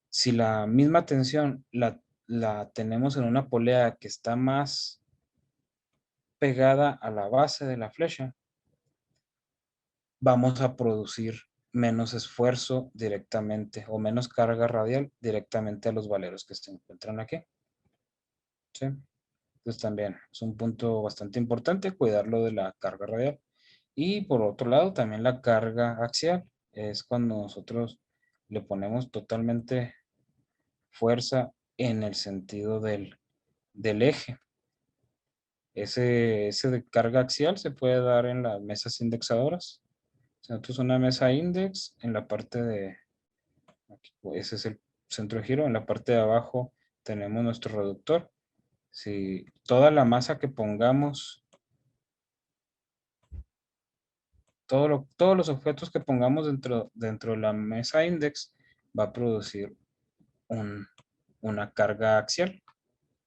si la misma tensión la la tenemos en una polea que está más pegada a la base de la flecha, vamos a producir menos esfuerzo directamente o menos carga radial directamente a los valeros que se encuentran aquí. ¿Sí? Entonces también es un punto bastante importante cuidarlo de la carga radial. Y por otro lado, también la carga axial es cuando nosotros le ponemos totalmente fuerza en el sentido del eje. Ese de carga axial se puede dar en las mesas indexadoras. Nosotros una mesa index en la parte de, aquí, ese es el centro de giro, en la parte de abajo tenemos nuestro reductor. Si toda la masa que pongamos, todos los objetos que pongamos dentro de la mesa index va a producir una carga axial,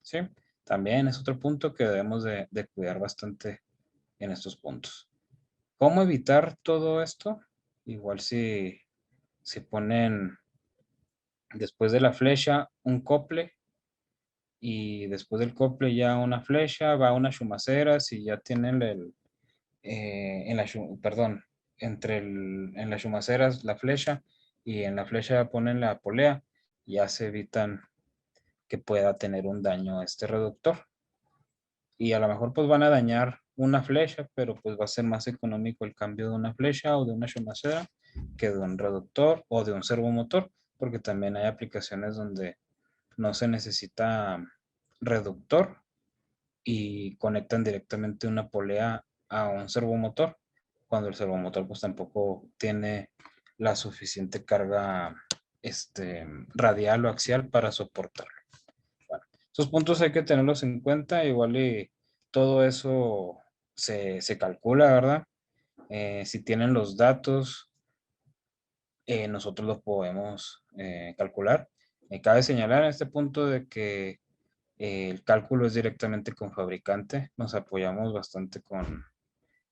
¿sí? También es otro punto que debemos de cuidar bastante en estos puntos. ¿Cómo evitar todo esto? Igual si ponen después de la flecha un cople y después del cople ya una flecha, va una chumacera, si ya tienen perdón, en las chumaceras la flecha y en la flecha ponen la polea, ya se evitan que pueda tener un daño a este reductor. Y a lo mejor pues van a dañar una flecha, pero pues va a ser más económico el cambio de una flecha o de una chumacera que de un reductor o de un servomotor, porque también hay aplicaciones donde no se necesita reductor y conectan directamente una polea a un servomotor, cuando el servomotor pues tampoco tiene la suficiente carga radial o axial para soportarlo. Bueno, esos puntos hay que tenerlos en cuenta, igual y todo eso se calcula, ¿verdad? Si tienen los datos, nosotros los podemos calcular. Cabe señalar en este punto de que el cálculo es directamente con fabricante. Nos apoyamos bastante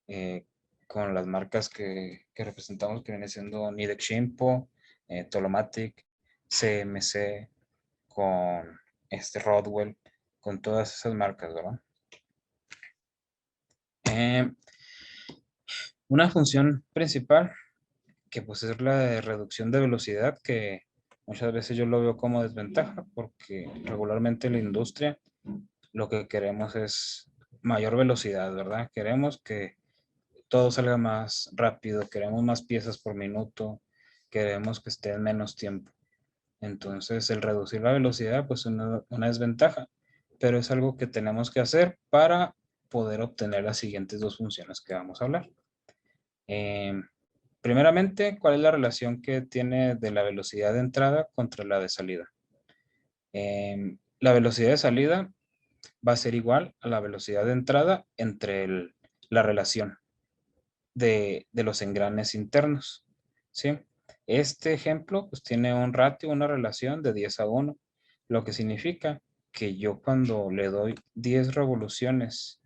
eh, con las marcas que representamos, que viene siendo Nidec Shimpo, Tolomatic, CMC, con Rodwell, con todas esas marcas, ¿verdad? Eh, una función principal, que pues es la de reducción de velocidad, que muchas veces yo lo veo como desventaja, porque regularmente en la industria lo que queremos es mayor velocidad, ¿verdad? Queremos que todo salga más rápido, queremos más piezas por minuto, queremos que esté en menos tiempo. Entonces, el reducir la velocidad, pues es una desventaja, pero es algo que tenemos que hacer para poder obtener las siguientes dos funciones que vamos a hablar. Eh, Primeramente, ¿cuál es la relación que tiene de la velocidad de entrada contra la de salida? La velocidad de salida va a ser igual a la velocidad de entrada entre la relación de los engranes internos, ¿sí? Este ejemplo pues tiene un ratio, una relación de 10:1, lo que significa que yo cuando le doy 10 revoluciones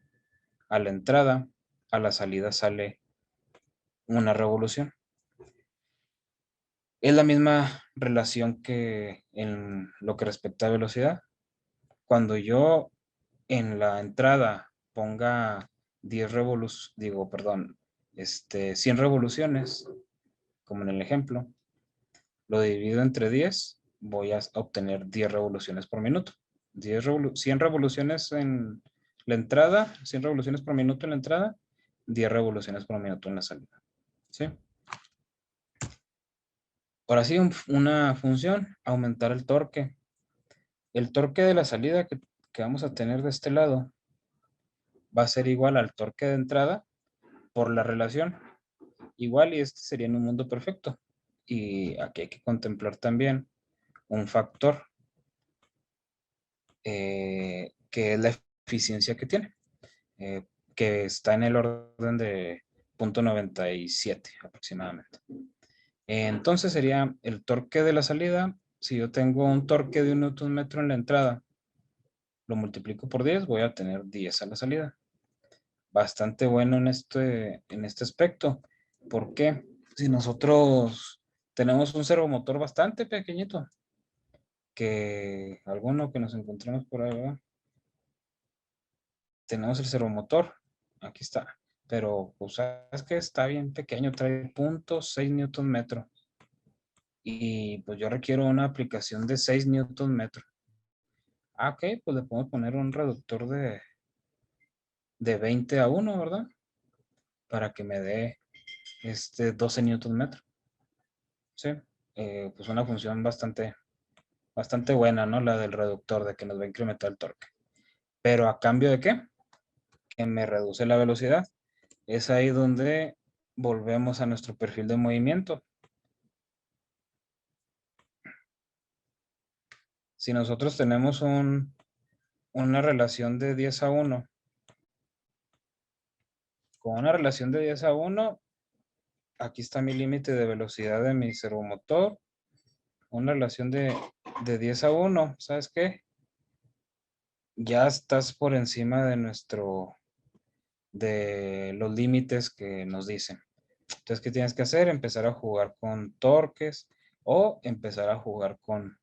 a la entrada, a la salida sale una revolución. Es la misma relación que en lo que respecta a velocidad. Cuando yo en la entrada ponga 10 revoluciones, 100 revoluciones, como en el ejemplo, lo divido entre 10, voy a obtener 10 revoluciones por minuto. 100 revoluciones en la entrada, 100 revoluciones por minuto en la entrada, 10 revoluciones por minuto en la salida. ¿Sí? Ahora sí, una función, aumentar el torque. El torque de la salida que vamos a tener de este lado va a ser igual al torque de entrada por la relación. Igual y este sería en un mundo perfecto. Y aquí hay que contemplar también un factor que es la eficiencia que tiene, que está en el orden de 0.97 aproximadamente. Entonces sería el torque de la salida. Si yo tengo un torque de 1 Newton metro en la entrada, lo multiplico por 10, voy a tener 10 a la salida. Bastante bueno en este aspecto. ¿Por qué? Si nosotros tenemos un servomotor bastante pequeñito, que alguno que nos encontremos por ahí, ¿verdad? Tenemos el servomotor, aquí está, pero pues es que está bien pequeño, trae 0.6 newton metro y pues yo requiero una aplicación de 6 newton metro. Ah, ok, pues le podemos poner un reductor de 20 a 1, ¿verdad? Para que me dé 12 newton metro. Sí, pues una función bastante buena, ¿no? La del reductor, de que nos va a incrementar el torque. Pero ¿a cambio de qué? Que me reduce la velocidad. Es ahí donde volvemos a nuestro perfil de movimiento. Si nosotros tenemos una relación de 10 a 1, con una relación de 10 a 1, aquí está mi límite de velocidad de mi servomotor, una relación de 10 a 1, ¿sabes qué? Ya estás por encima de los límites que nos dicen. Entonces, ¿qué tienes que hacer? Empezar a jugar con torques o empezar a jugar con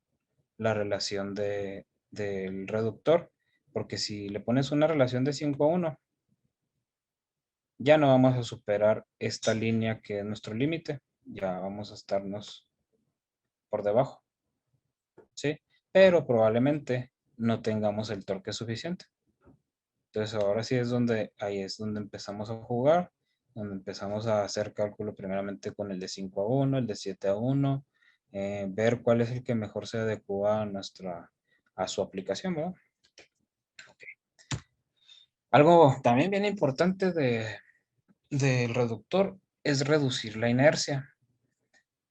la relación del reductor, porque si le pones una relación de 5 a 1, ya no vamos a superar esta línea que es nuestro límite, ya vamos a estarnos por debajo, ¿sí? Pero probablemente no tengamos el torque suficiente. Entonces ahora sí ahí es donde empezamos a jugar, donde empezamos a hacer cálculo primeramente con el de 5 a 1, el de 7 a 1, ver cuál es el que mejor se adecua a su aplicación, ¿verdad? Algo también bien importante del reductor es reducir la inercia,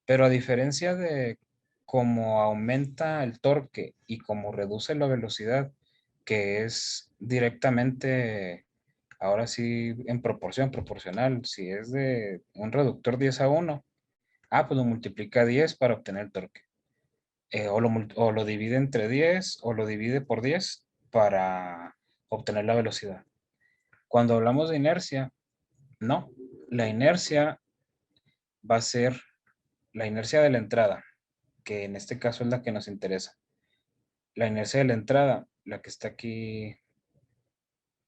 pero a diferencia de cómo aumenta el torque y cómo reduce la velocidad, que es directamente, ahora sí, en proporcional, si es de un reductor 10 a 1, pues lo multiplica 10 para obtener el torque. O lo divide entre 10 o lo divide por 10 para obtener la velocidad. Cuando hablamos de inercia, no, la inercia va a ser la inercia de la entrada, que en este caso es la que nos interesa. La inercia de la entrada, la que está aquí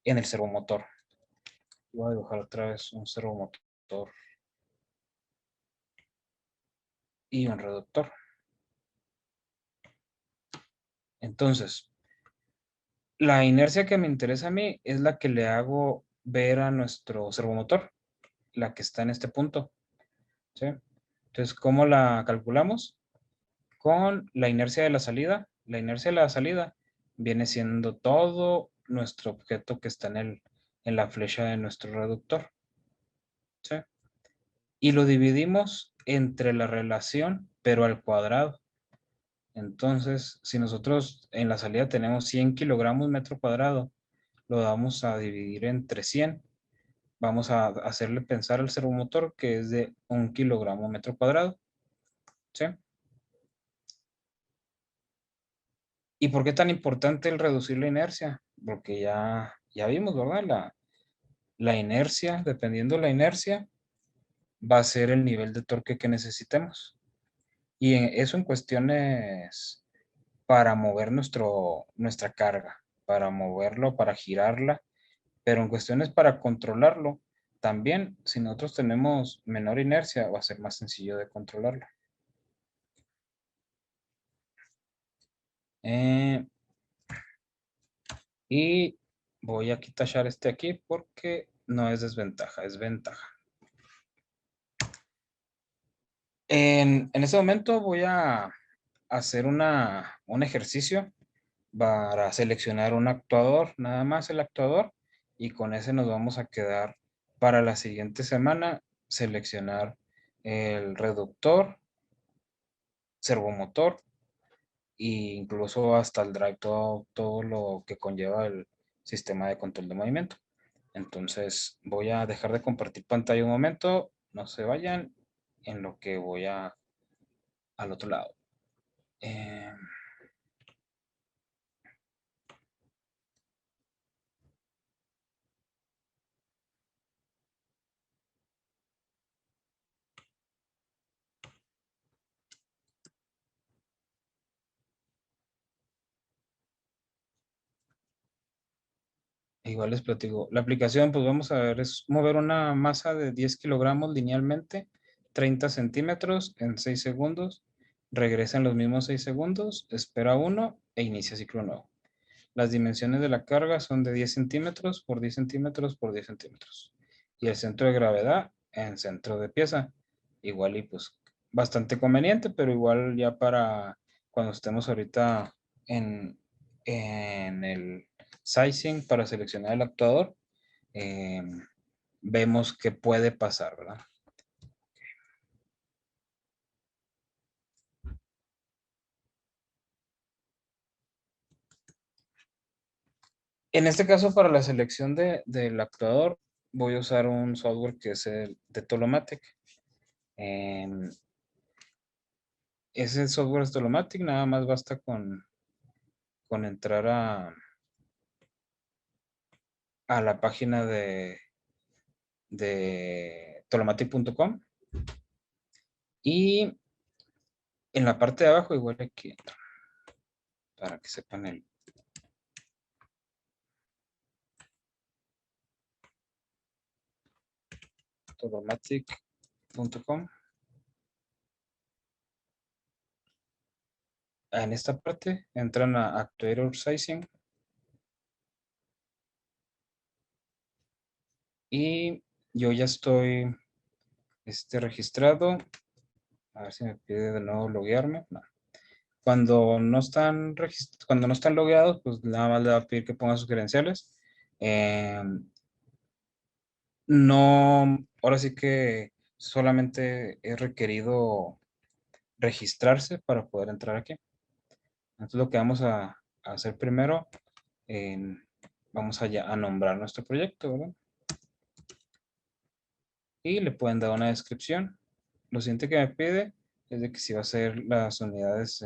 en el servomotor. Voy a dibujar otra vez un servomotor y un reductor. Entonces, la inercia que me interesa a mí es la que le hago ver a nuestro servomotor, la que está en este punto, ¿sí? Entonces, ¿cómo la calculamos? Con la inercia de la salida. La inercia de la salida viene siendo todo nuestro objeto que está en la flecha de nuestro reductor, ¿sí? Y lo dividimos entre la relación, pero al cuadrado. Entonces, si nosotros en la salida tenemos 100 kilogramos metro cuadrado, lo vamos a dividir entre 100. Vamos a hacerle pensar al servomotor que es de 1 kilogramo metro cuadrado, ¿sí? ¿Y por qué tan importante el reducir la inercia? Porque ya vimos, ¿verdad? La inercia, dependiendo de la inercia, va a ser el nivel de torque que necesitemos. Y eso en cuestiones para mover nuestra carga, para moverlo, para girarla, pero en cuestiones para controlarlo, también, si nosotros tenemos menor inercia, va a ser más sencillo de controlarlo. Y voy a tachar este aquí porque no es desventaja, es ventaja. En este momento voy a hacer un ejercicio para seleccionar un actuador, nada más el actuador, y con ese nos vamos a quedar para la siguiente semana, seleccionar el reductor, servomotor e incluso hasta el drive, todo lo que conlleva el sistema de control de movimiento. Entonces voy a dejar de compartir pantalla un momento, no se vayan en lo que voy al otro lado. Eh, Igual les platico. La aplicación, pues vamos a ver, es mover una masa de 10 kilogramos linealmente, 30 centímetros en 6 segundos. Regresa en los mismos 6 segundos, espera uno e inicia ciclo nuevo. Las dimensiones de la carga son de 10 centímetros por 10 centímetros por 10 centímetros. Y el centro de gravedad en centro de pieza. Igual y pues bastante conveniente, pero igual ya para cuando estemos ahorita en el sizing para seleccionar el actuador, eh, vemos qué puede pasar, ¿verdad? En este caso, para la selección del actuador, voy a usar un software que es el de Tolomatic. Em, Ese software es Tolomatic, nada más basta con entrar a la página de tolomatic.com y en la parte de abajo, igual aquí, para que sepan el tolomatic.com. En esta parte entran a Actuator Sizing y yo ya estoy registrado. A ver si me pide de nuevo loguearme. No. Cuando no están logueados, pues nada más le va a pedir que ponga sus credenciales. Eh, no, ahora sí que solamente es requerido registrarse para poder entrar aquí. Entonces lo que vamos a hacer primero, eh, vamos a nombrar nuestro proyecto, ¿verdad? Y le pueden dar una descripción. Lo siguiente que me pide es de que si va a ser las unidades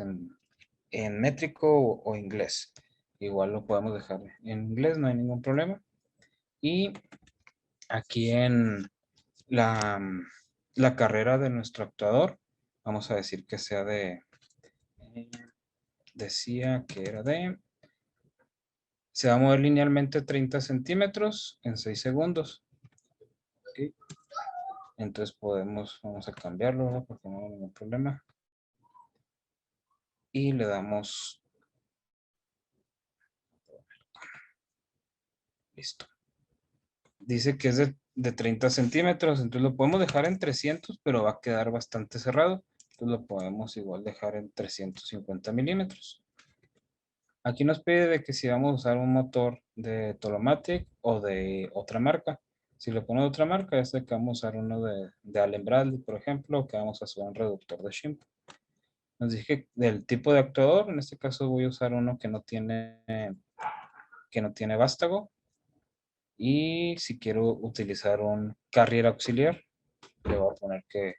en métrico o inglés. Igual lo podemos dejar en inglés, no hay ningún problema. Y aquí en la, la carrera de nuestro actuador, vamos a decir que sea decía que era se va a mover linealmente 30 centímetros en 6 segundos. ¿Ok? Entonces vamos a cambiarlo, ¿verdad? Porque no hay ningún problema. Y le damos, listo. Dice que es de 30 centímetros, entonces lo podemos dejar en 300, pero va a quedar bastante cerrado. Entonces lo podemos igual dejar en 350 milímetros. Aquí nos pide de que si vamos a usar un motor de Tolomatic o de otra marca. Si le pongo de otra marca, es de que vamos a usar uno de Allen Bradley, por ejemplo, que vamos a usar un reductor de Shimp. Nos dije del tipo de actuador, en este caso voy a usar uno que no tiene vástago. Y si quiero utilizar un carrier auxiliar, le voy a poner que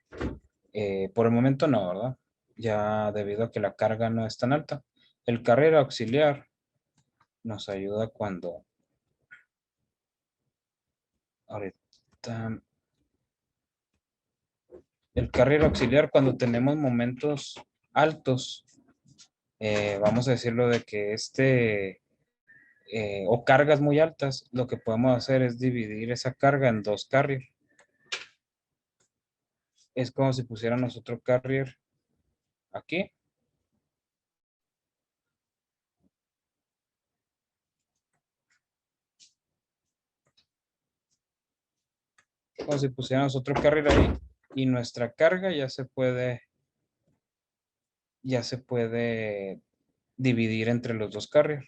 por el momento no, ¿verdad? Ya debido a que la carga no es tan alta. El carrier auxiliar nos ayuda ahorita, el carrier auxiliar cuando tenemos momentos altos, vamos a decirlo de que o cargas muy altas, lo que podemos hacer es dividir esa carga en dos carriers. Es como si pusiéramos otro carrier aquí. Como si pusiéramos otro carrier ahí y nuestra carga ya se puede dividir entre los dos carriers.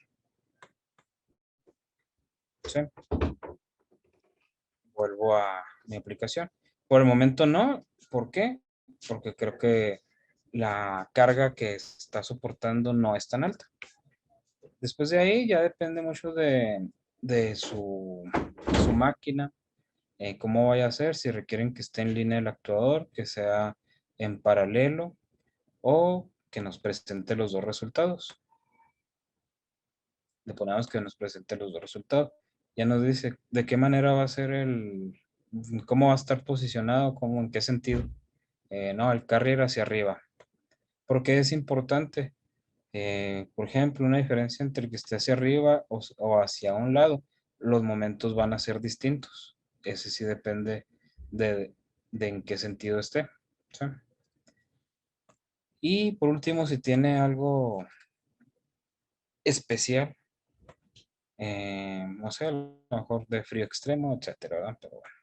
¿Sí? Vuelvo a mi aplicación. Por el momento no. ¿Por qué? Porque creo que la carga que está soportando no es tan alta. Después de ahí ya depende mucho de su máquina, cómo vaya a ser, si requieren que esté en línea el actuador, que sea en paralelo o que nos presente los dos resultados. Le ponemos que nos presente los dos resultados. Ya nos dice de qué manera va a ser cómo va a estar posicionado, cómo, en qué sentido. No, el carrier hacia arriba. ¿Por qué es importante? Por ejemplo, una diferencia entre que esté hacia arriba o hacia un lado. los momentos van a ser distintos. Ese sí depende de en qué sentido esté. ¿Sí? Y por último, si tiene algo especial, no sé, a lo mejor de frío extremo, etcétera, ¿verdad? Pero bueno,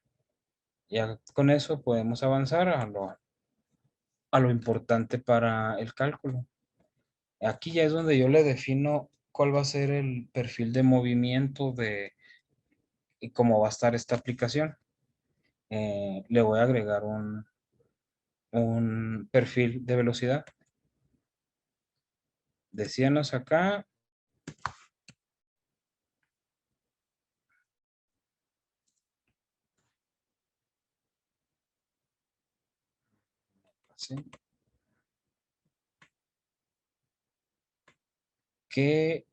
ya con eso podemos avanzar a lo importante para el cálculo. Aquí ya es donde yo le defino cuál va a ser el perfil de movimiento y cómo va a estar esta aplicación. Le voy a agregar un perfil de velocidad. Decíanos acá, ¿sí? Que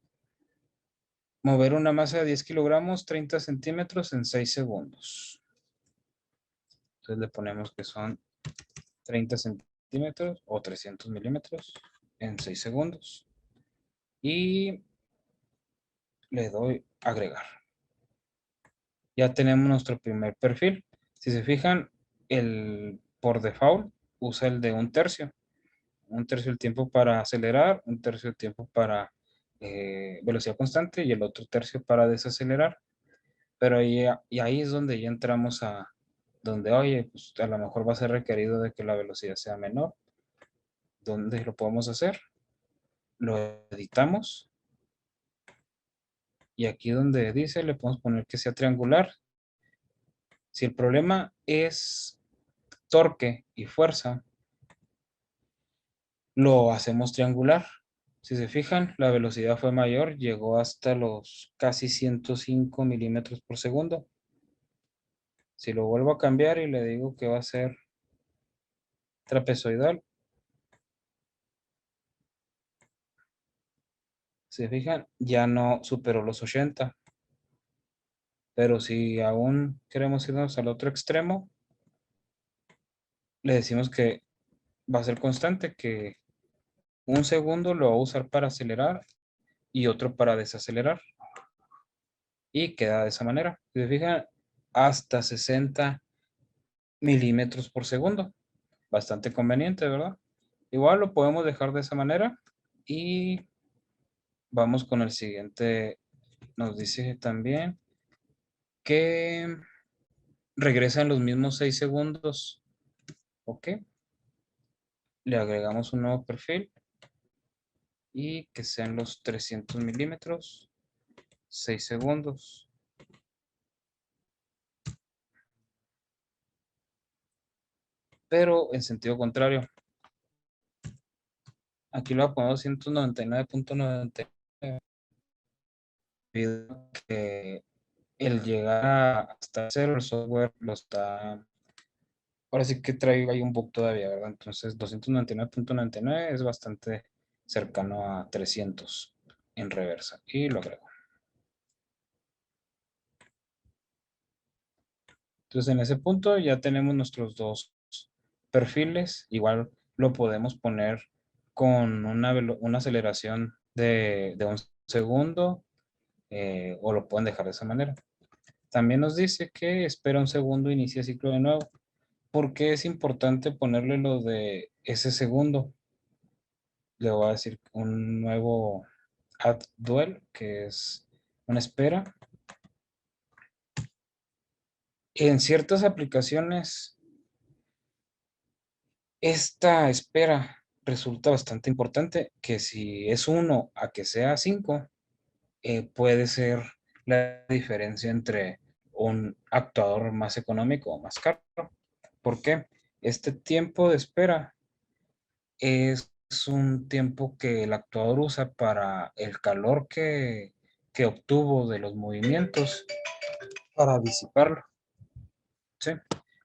mover una masa de 10 kilogramos, 30 centímetros en 6 segundos. Entonces le ponemos que son 30 centímetros o 300 milímetros en 6 segundos. Y le doy agregar. Ya tenemos nuestro primer perfil. Si se fijan, por default usa el de un tercio. Un tercio del tiempo para acelerar, un tercio del tiempo para velocidad constante y el otro tercio para desacelerar. Pero y ahí es donde ya entramos a donde, oye, pues a lo mejor va a ser requerido de que la velocidad sea menor. ¿Dónde lo podemos hacer? Lo editamos y aquí donde dice le podemos poner que sea triangular. Si el problema es torque y fuerza, lo hacemos triangular. Si se fijan, la velocidad fue mayor, llegó hasta los casi 105 milímetros por segundo. Si lo vuelvo a cambiar y le digo que va a ser trapezoidal, si se fijan, ya no superó los 80. Pero si aún queremos irnos al otro extremo, le decimos que va a ser constante, que un segundo lo va a usar para acelerar y otro para desacelerar. Y queda de esa manera. Si se fijan, hasta 60 milímetros por segundo. Bastante conveniente, ¿verdad? Igual lo podemos dejar de esa manera y vamos con el siguiente. Nos dice también que regresa en los mismos 6 segundos. Ok. Le agregamos un nuevo perfil y que sean los 300 milímetros, 6 segundos. Pero en sentido contrario. Aquí lo ponemos 199.99 debido a que el llegar hasta cero, el software lo está. Ahora sí que trae ahí un bug todavía, ¿verdad? Entonces 299.99 es bastante cercano a 300 en reversa. Y lo agrego. Entonces en ese punto ya tenemos nuestros dos perfiles. Igual lo podemos poner con una aceleración de un segundo o lo pueden dejar de esa manera. También nos dice que espera un segundo, inicia ciclo de nuevo. ¿Por qué es importante ponerle lo de ese segundo? Le voy a decir un nuevo add duel, que es una espera. En ciertas aplicaciones, esta espera resulta bastante importante, que si es 1 a que sea 5, puede ser la diferencia entre un actuador más económico o más caro. ¿Por qué? Este tiempo de espera es un tiempo que el actuador usa para el calor que obtuvo de los movimientos para disiparlo. ¿Sí?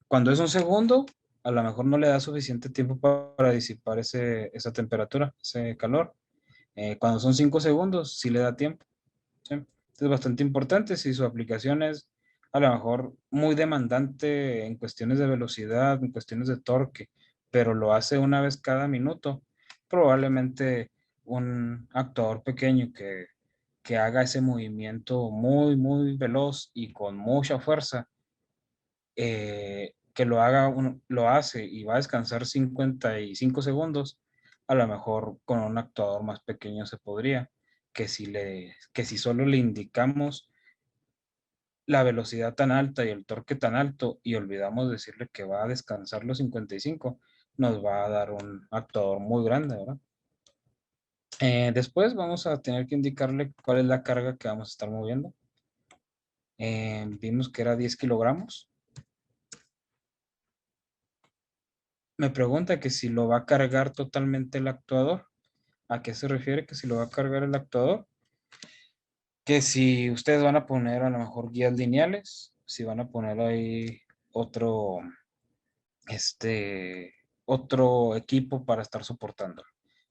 Cuando es un segundo, a lo mejor no le da suficiente tiempo para disipar esa temperatura, ese calor. Cuando son 5 segundos, sí le da tiempo. ¿Sí? Es bastante importante si su aplicación es a lo mejor muy demandante en cuestiones de velocidad, en cuestiones de torque, pero lo hace una vez cada minuto. Probablemente un actuador pequeño que que haga ese movimiento muy, muy veloz y con mucha fuerza, que lo haga, lo hace y va a descansar 55 segundos, a lo mejor con un actuador más pequeño se podría, que si solo le indicamos la velocidad tan alta y el torque tan alto y olvidamos decirle que va a descansar los 55, nos va a dar un actuador muy grande, ¿verdad? Después vamos a tener que indicarle cuál es la carga que vamos a estar moviendo. Vimos que era 10 kilogramos. Me pregunta que si lo va a cargar totalmente el actuador. ¿A qué se refiere que si lo va a cargar el actuador? Que si ustedes van a poner a lo mejor guías lineales, si van a poner ahí otro, este, otro equipo para estar soportando.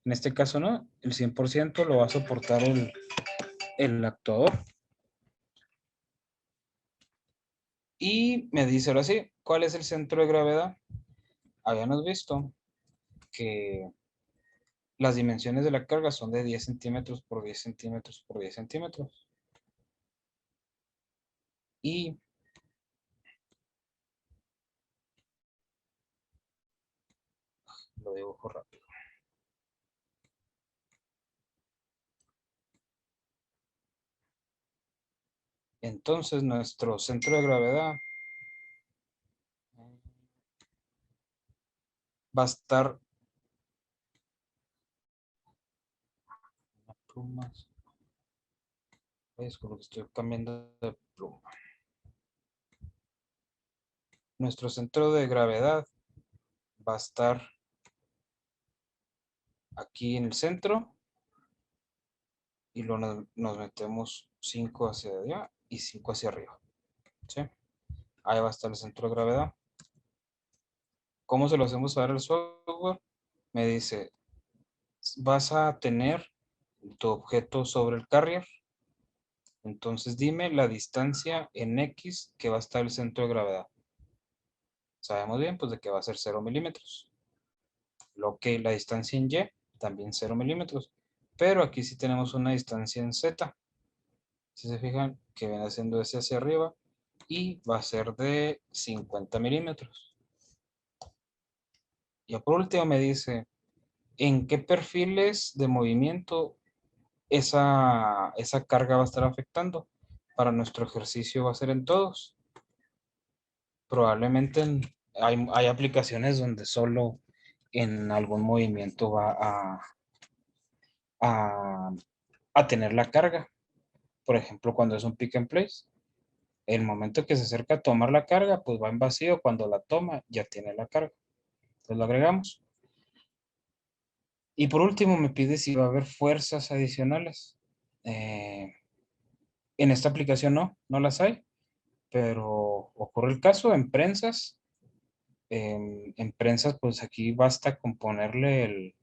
En este caso no, el 100% lo va a soportar el actuador. Y me dice ahora sí, ¿cuál es el centro de gravedad? Habíamos visto que las dimensiones de la carga son de 10 centímetros por 10 centímetros por 10 centímetros. Y lo dibujo rápido. Entonces nuestro centro de gravedad va a estar plumas. Disculpe, estoy cambiando de pluma. Nuestro centro de gravedad va a estar aquí en el centro y nos metemos 5 hacia allá y 5 hacia arriba. ¿Sí? Ahí va a estar el centro de gravedad. ¿Cómo se lo hacemos saber al software? Me dice, vas a tener tu objeto sobre el carrier. Entonces dime la distancia en X que va a estar el centro de gravedad. Sabemos bien pues de que va a ser 0 milímetros. Lo que la distancia en Y también 0 milímetros. Pero aquí sí tenemos una distancia en Z. Si se fijan que viene haciendo ese hacia arriba y va a ser de 50 milímetros. Y por último me dice, ¿en qué perfiles de movimiento esa carga va a estar afectando? Para nuestro ejercicio va a ser en todos. Probablemente hay aplicaciones donde solo en algún movimiento va a, a tener la carga. Por ejemplo, cuando es un pick and place, el momento que se acerca a tomar la carga, pues va en vacío. Cuando la toma, ya tiene la carga. Entonces lo agregamos. Y por último, me pide si va a haber fuerzas adicionales. Eh, en esta aplicación no las hay, pero ocurre el caso en prensas. En prensas, pues aquí basta con ponerle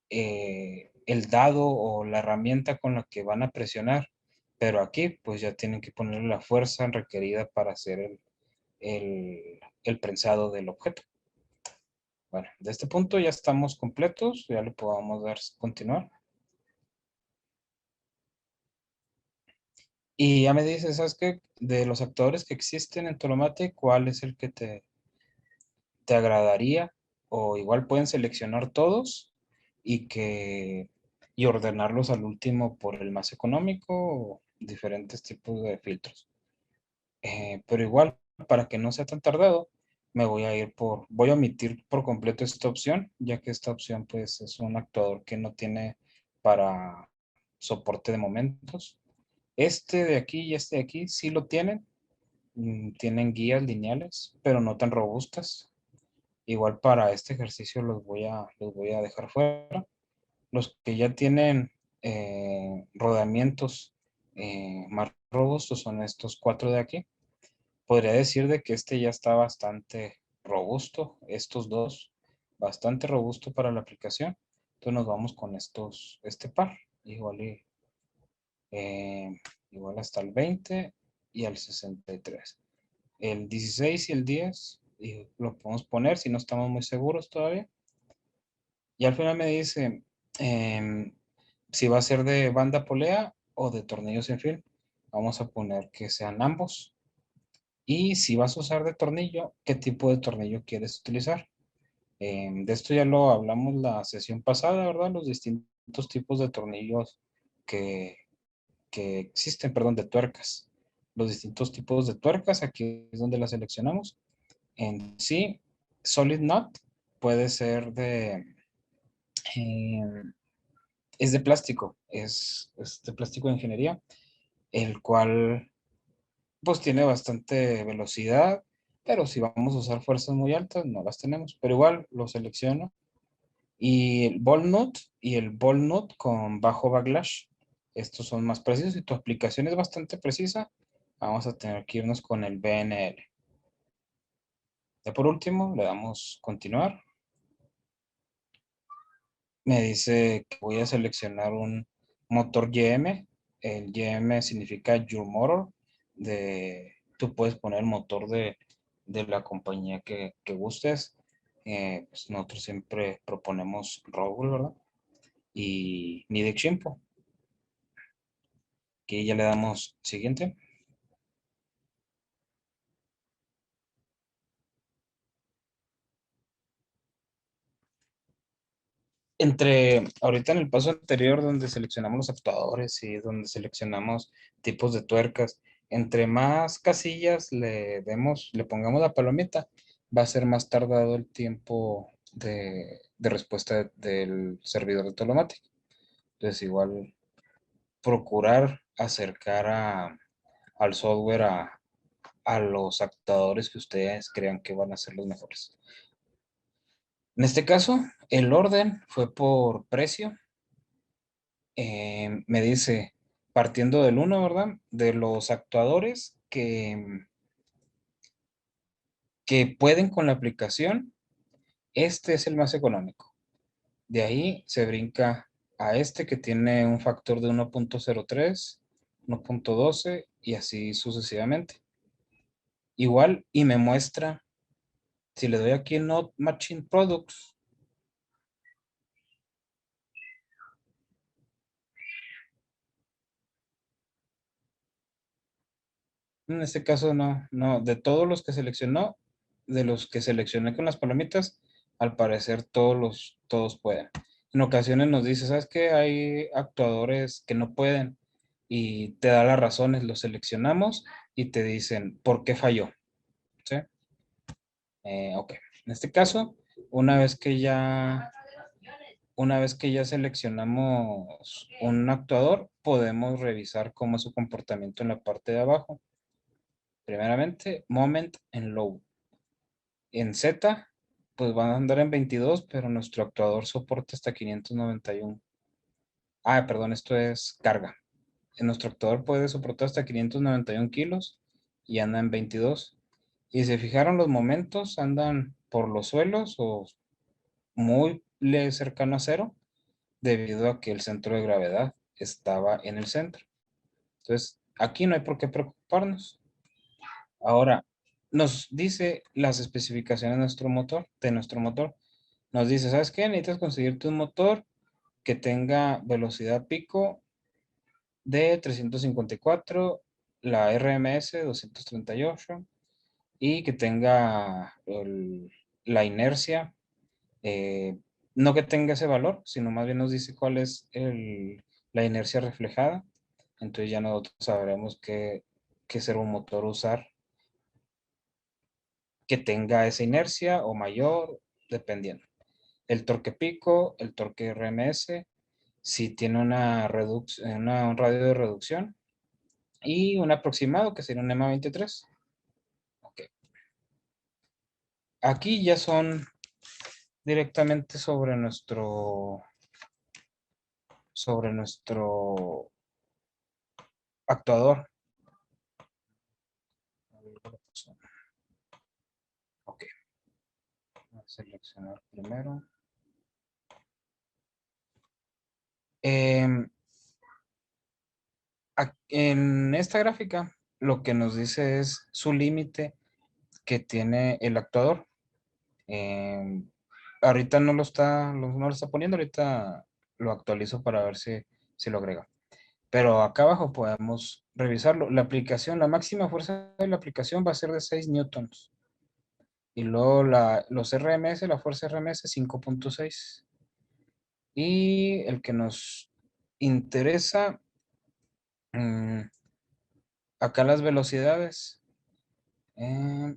el dado o la herramienta con la que van a presionar, pero aquí pues ya tienen que ponerle la fuerza requerida para hacer el prensado del objeto. Bueno, de este punto ya estamos completos, ya le podamos dar continuar. Y ya me dices, ¿sabes qué? De los actores que existen en Tolomate, ¿cuál es el que te agradaría? O igual pueden seleccionar todos y y ordenarlos al último por el más económico o diferentes tipos de filtros. Pero igual, para que no sea tan tardado, voy a omitir por completo esta opción, ya que esta opción pues es un actuador que no tiene para soporte de momentos. Este de aquí y este de aquí sí lo tienen, tienen guías lineales, pero no tan robustas. Igual para este ejercicio los voy a dejar fuera. Los que ya tienen rodamientos más robustos son estos 4 de aquí. Podría decir de que este ya está bastante robusto, estos dos, bastante robusto para la aplicación. Entonces nos vamos con este par, eh, igual hasta el 20 y al 63. El 16 y el 10 y lo podemos poner si no estamos muy seguros todavía. Y al final me dice si va a ser de banda polea o de tornillo sin fin, vamos a poner que sean ambos. Y si vas a usar de tornillo, ¿qué tipo de tornillo quieres utilizar? De esto ya lo hablamos la sesión pasada, ¿verdad? Los distintos tipos de tornillos que, que existen, perdón, de tuercas. Los distintos tipos de tuercas, aquí es donde las seleccionamos. En sí, Solid Knot puede ser eh, es de plástico, es de plástico de ingeniería, el cual pues tiene bastante velocidad, pero si vamos a usar fuerzas muy altas, no las tenemos, pero igual lo selecciono. Y el Ball Nut y el Ball Nut con bajo backlash, estos son más precisos y tu aplicación es bastante precisa, vamos a tener que irnos con el BNL. Ya por último, le damos continuar. Me dice que voy a seleccionar un motor YM. El YM significa Your Motor. Tú puedes poner el motor de la compañía que gustes. Pues nosotros siempre proponemos Rowell, ¿verdad? Y Nidec Shimpo. Aquí ya le damos siguiente. Ahorita en el paso anterior donde seleccionamos los actuadores y donde seleccionamos tipos de tuercas, entre más casillas le pongamos la palomita, va a ser más tardado el tiempo de respuesta del servidor de Telomatic. Entonces igual procurar acercar al software a los actuadores que ustedes crean que van a ser los mejores. En este caso, el orden fue por precio. Me dice, partiendo del uno, ¿verdad? De los actuadores que pueden con la aplicación, este es el más económico. De ahí se brinca a este que tiene un factor de 1.03, 1.12 y así sucesivamente. Igual, y me muestra, si le doy aquí en Not Matching Products, en este caso no, de todos los que seleccionó, de los que seleccioné con las palomitas, al parecer todos pueden. En ocasiones nos dice, ¿sabes qué? Hay actuadores que no pueden y te da las razones, los seleccionamos y te dicen por qué falló, ¿sí? Ok, en este caso, una vez que ya, una vez que ya seleccionamos un actuador, podemos revisar cómo es su comportamiento en la parte de abajo. Primeramente, moment en low. En Z, pues van a andar en 22, pero nuestro actuador soporta hasta 591. Perdón, esto es carga. Nuestro actuador puede soportar hasta 591 kilos y anda en 22. Y se fijaron los momentos, andan por los suelos o muy cercano a cero, debido a que el centro de gravedad estaba en el centro. Entonces, aquí no hay por qué preocuparnos. Ahora, nos dice las especificaciones de nuestro motor. Nos dice, ¿sabes qué? Necesitas conseguirte un motor que tenga velocidad pico de 354, la RMS 238 y que tenga la inercia, eh, no que tenga ese valor, sino más bien nos dice cuál es la inercia reflejada. Entonces ya nosotros sabremos qué servomotor usar que tenga esa inercia o mayor, dependiendo. El torque pico, el torque RMS, si tiene un radio de reducción y un aproximado que sería un EMA 23. Ok. Aquí ya son directamente sobre nuestro actuador. Ok. Voy a seleccionar primero. Em, en esta gráfica, lo que nos dice es su límite que tiene el actuador. Em, Ahorita no lo está poniendo, ahorita lo actualizo para ver si lo agrega. Pero acá abajo podemos revisarlo. La aplicación, la máxima fuerza de la aplicación va a ser de 6 newtons. Y luego los RMS, la fuerza RMS 5.6. Y el que nos interesa, acá las velocidades. Eh,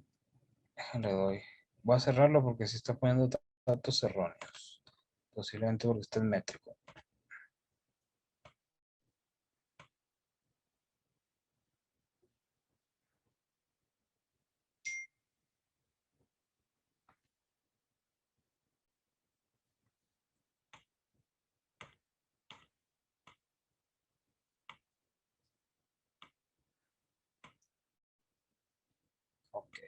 le doy. Voy a cerrarlo porque se está poniendo datos erróneos. Posiblemente porque está en métrico. Ok.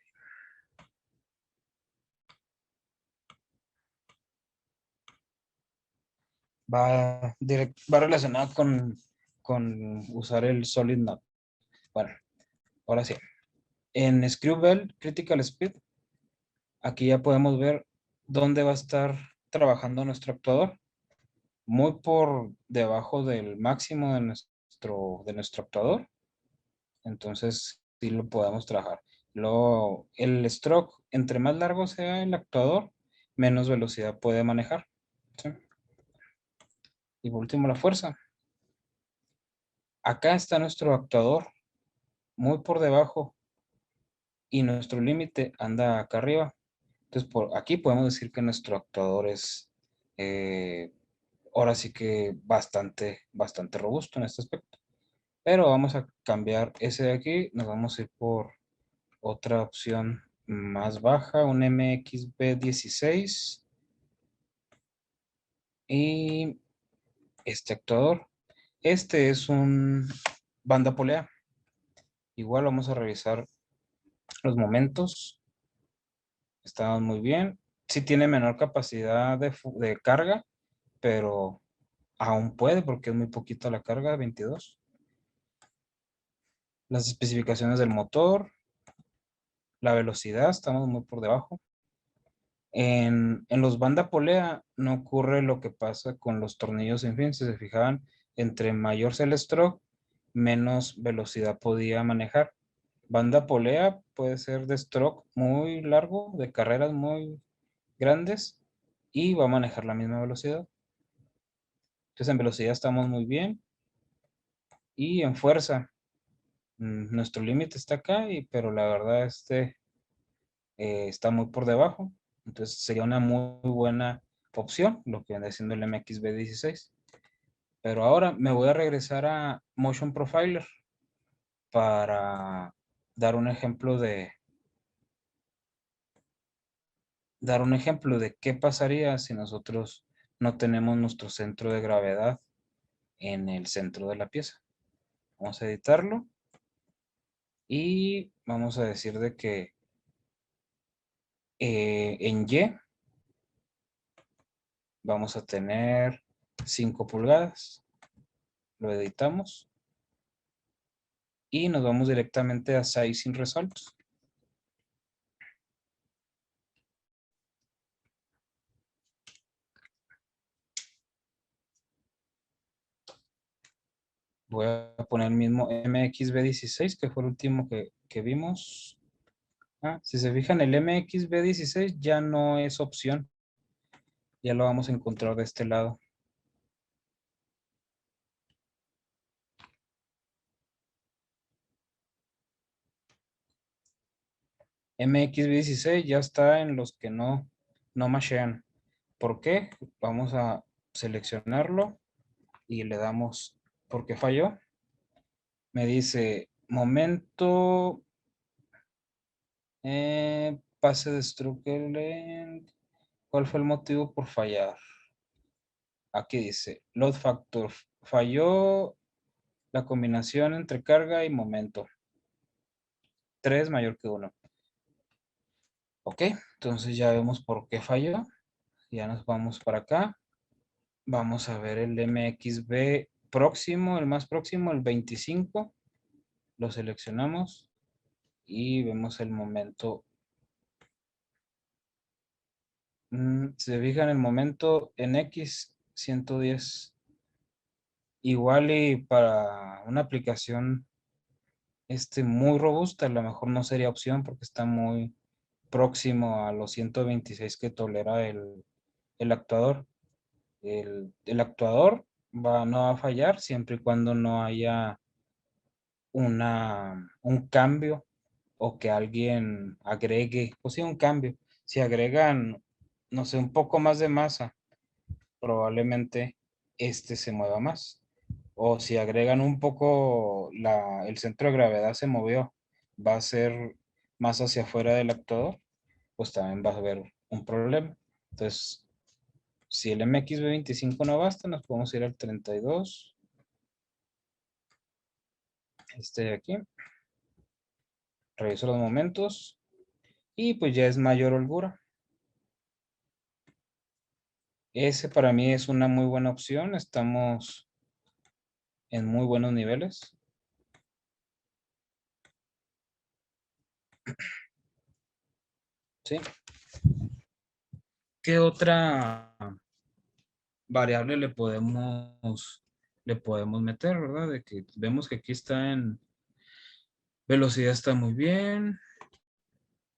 Va relacionado con usar el Solid Node. Bueno, ahora sí. En Screwbell Critical Speed, aquí ya podemos ver dónde va a estar trabajando nuestro actuador. Muy por debajo del máximo de nuestro actuador. Entonces, sí lo podemos trabajar. Luego, el stroke, entre más largo sea el actuador, menos velocidad puede manejar. ¿Sí? Y por último, la fuerza. Acá está nuestro actuador, muy por debajo, y nuestro límite anda acá arriba. Entonces, por aquí podemos decir que nuestro actuador es, eh, ahora sí que bastante robusto en este aspecto. Pero vamos a cambiar ese de aquí, nos vamos a ir por otra opción más baja, un MXB16. Y este actuador, este es un banda polea. Igual vamos a revisar los momentos. Están muy bien. Sí tiene menor capacidad de carga, pero aún puede porque es muy poquita la carga, 22. Las especificaciones del motor, la velocidad, estamos muy por debajo. En los banda polea no ocurre lo que pasa con los tornillos sin fin. Si se fijaban, entre mayor sea el stroke, menos velocidad podía manejar. Banda polea puede ser de stroke muy largo, de carreras muy grandes, y va a manejar la misma velocidad. Entonces en velocidad estamos muy bien. Y en fuerza, nuestro límite está acá, pero la verdad está muy por debajo. Entonces sería una muy buena opción, lo que viene siendo el MXB16. Pero ahora me voy a regresar a Motion Profiler para dar un ejemplo de qué pasaría si nosotros no tenemos nuestro centro de gravedad en el centro de la pieza. Vamos a editarlo y vamos a decir de que en Y vamos a tener 5 pulgadas. Lo editamos y nos vamos directamente a Sizing Results. Voy a poner el mismo MXB16, que fue el último que vimos. Si se fijan, el MXB16 ya no es opción. Ya lo vamos a encontrar de este lado. MXB16 ya está en los que no mashean. ¿Por qué? Vamos a seleccionarlo y le damos ¿por qué falló? Me dice momento pase de Struckland. ¿Cuál fue el motivo por fallar? Aquí dice load factor. Falló la combinación entre carga y momento. 3 mayor que 1. Ok, entonces ya vemos por qué falló. Ya nos vamos para acá. Vamos a ver el MXB próximo, el más próximo, el 25. Lo seleccionamos y vemos el momento. Si se fijan el momento en X 110. igual y para una aplicación muy robusta, a lo mejor no sería opción porque está muy próximo a los 126 que tolera el actuador. El actuador no va a fallar siempre y cuando no haya un cambio o que alguien agregue, o sí, un cambio. Si agregan, no sé, un poco más de masa, probablemente se mueva más. O si agregan un poco, el centro de gravedad se movió, va a ser más hacia afuera del actuador, pues también va a haber un problema. Entonces, si el MXB25 no basta, nos podemos ir al 32, de aquí, reviso los momentos y pues ya es mayor holgura. Ese para mí es una muy buena opción, estamos en muy buenos niveles. ¿Sí? ¿Qué otra variable le podemos meter, verdad? De que vemos que aquí está en velocidad, está muy bien,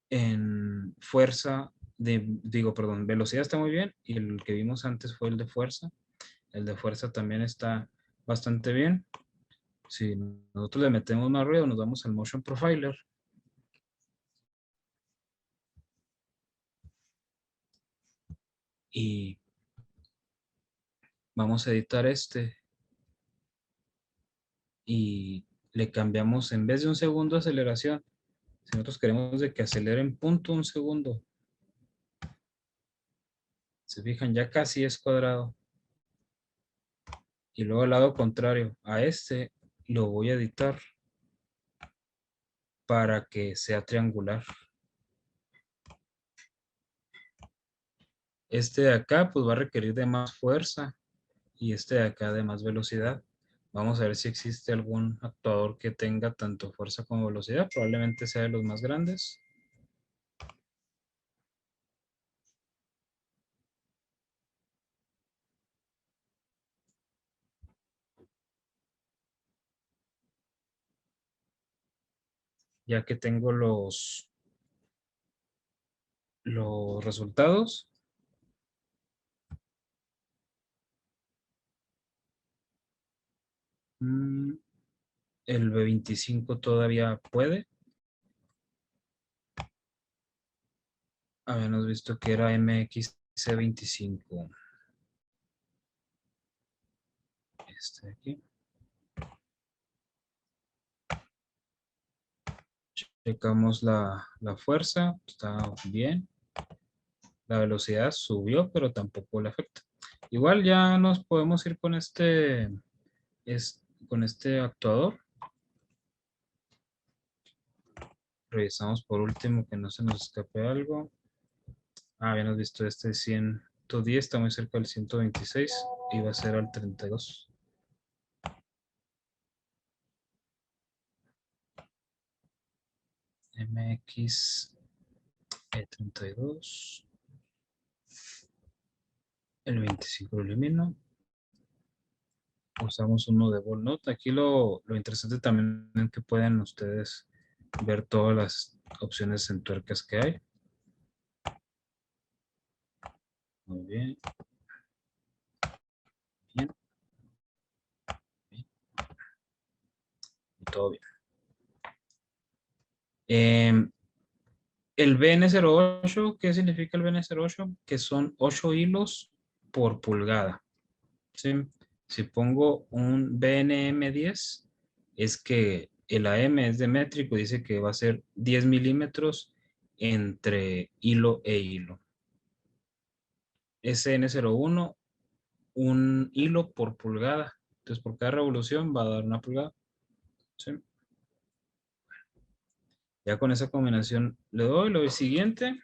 en fuerza, perdón, velocidad está muy bien y el que vimos antes fue el de fuerza. El de fuerza también está bastante bien. Si nosotros le metemos más ruido, nos vamos al Motion Profiler y vamos a editar y le cambiamos, en vez de un segundo de aceleración, si nosotros queremos de que acelere en 0.1 segundo, se fijan, ya casi es cuadrado. Y luego al lado contrario, a lo voy a editar para que sea triangular. De acá pues va a requerir de más fuerza y de acá de más velocidad. Vamos a ver si existe algún actuador que tenga tanto fuerza como velocidad. Probablemente sea de los más grandes. Ya que tengo los resultados. Mm, el B25 todavía puede. Habíamos visto que era MXC25. De aquí. Checamos la fuerza, está bien. La velocidad subió, pero tampoco le afecta. Igual ya nos podemos ir con con este actuador. Revisamos por último que no se nos escape algo. Habíamos visto 110, está muy cerca del 126 y va a ser al 32. MX E32. El 25 lo elimino. Usamos uno de Ball Note. Aquí lo interesante también es que pueden ustedes ver todas las opciones en tuercas que hay. Muy bien. Bien. Bien. Y todo bien. El BN08, ¿qué significa el BN08? Que son 8 hilos por pulgada. ¿Sí? Si pongo un BNM10, es que el AM es de métrico, dice que va a ser 10 milímetros entre hilo e hilo. SN01, un hilo por pulgada. Entonces, por cada revolución va a dar una pulgada. ¿Sí? Ya con esa combinación le doy lo siguiente.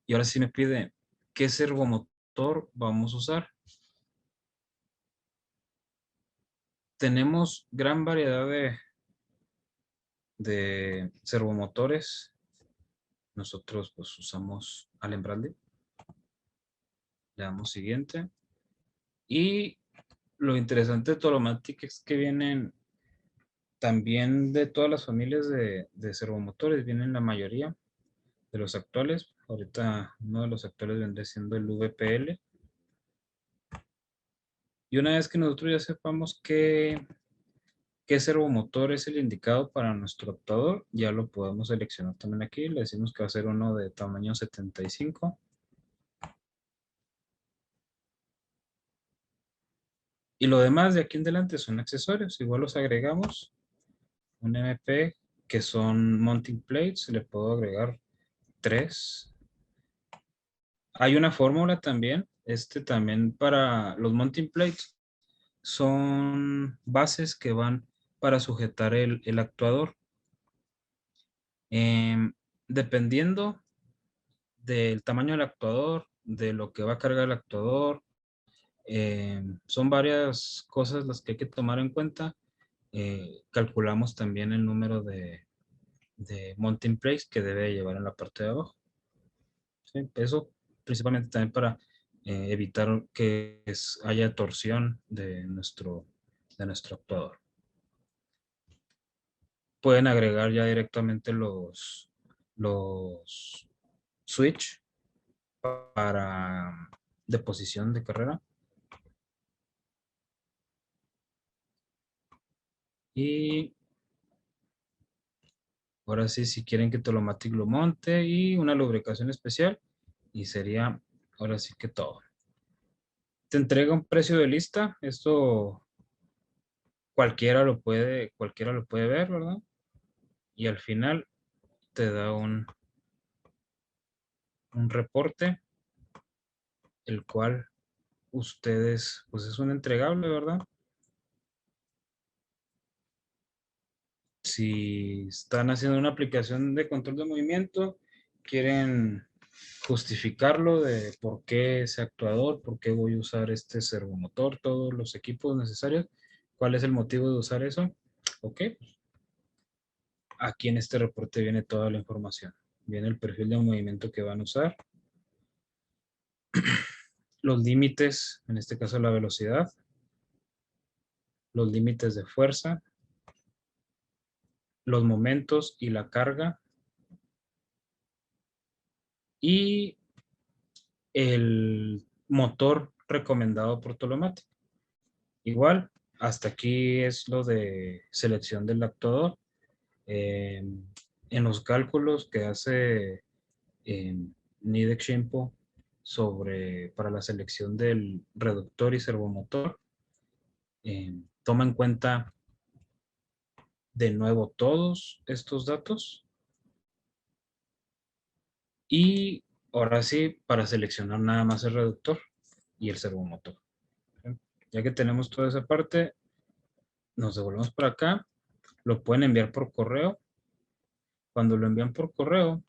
Y ahora sí me pide qué servomotor vamos a usar. Tenemos gran variedad de servomotores. Nosotros pues usamos Allen Bradley. Le damos siguiente. Y lo interesante de Tolomatic es que vienen también de todas las familias de servomotores, vienen la mayoría de los actuales. Ahorita uno de los actuales vendría siendo el VPL. Y una vez que nosotros ya sepamos qué servomotor es el indicado para nuestro actuador, ya lo podemos seleccionar también aquí. Le decimos que va a ser uno de tamaño 75. Y lo demás de aquí en adelante son accesorios. Igual los agregamos. Un MP que son mounting plates. Le puedo agregar 3. Hay una fórmula también. También para los mounting plates. Son bases que van para sujetar el actuador. Dependiendo del tamaño del actuador, de lo que va a cargar el actuador, son varias cosas las que hay que tomar en cuenta. Calculamos también el número de mounting plates que debe llevar en la parte de abajo. ¿Sí? Eso principalmente también para evitar que haya torsión de nuestro actuador. Pueden agregar ya directamente los switch para deposición de carrera. Y ahora sí, si quieren que Tolomatic lo monte y una lubricación especial. Y sería ahora sí que todo. Te entrega un precio de lista. Esto cualquiera lo puede ver, ¿verdad? Y al final te da un reporte, el cual ustedes, pues es un entregable, ¿verdad? Si están haciendo una aplicación de control de movimiento, quieren justificarlo de por qué ese actuador, por qué voy a usar este servomotor, todos los equipos necesarios, cuál es el motivo de usar eso. Ok, aquí en este reporte viene toda la información. Viene el perfil de movimiento que van a usar, los límites, en este caso la velocidad, los límites de fuerza, los momentos y la carga, y el motor recomendado por Tolomatic. Igual, hasta aquí es lo de selección del actuador. Eh, en los cálculos que hace Nidec Shimpo para la selección del reductor y servomotor, toma en cuenta de nuevo todos estos datos y ahora sí para seleccionar nada más el reductor y el servomotor. Ya que tenemos toda esa parte, nos devolvemos para acá, lo pueden enviar por correo. Cuando lo envían por correo,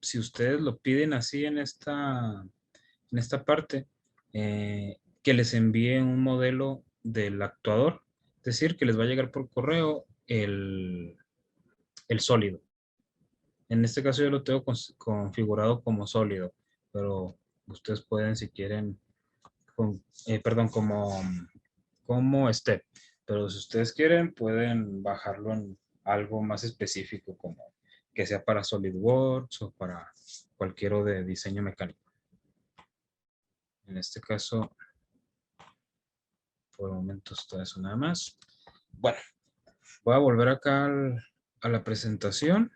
si ustedes lo piden así en esta parte, que les envíe un modelo del actuador, es decir, que les va a llegar por correo el sólido. En este caso yo lo tengo configurado como sólido, pero ustedes pueden, si quieren, perdón, como step. Pero si ustedes quieren, pueden bajarlo en algo más específico, como que sea para SolidWorks o para cualquiera de diseño mecánico. En este caso, por el momento está eso nada más. Bueno, voy a volver acá a la presentación.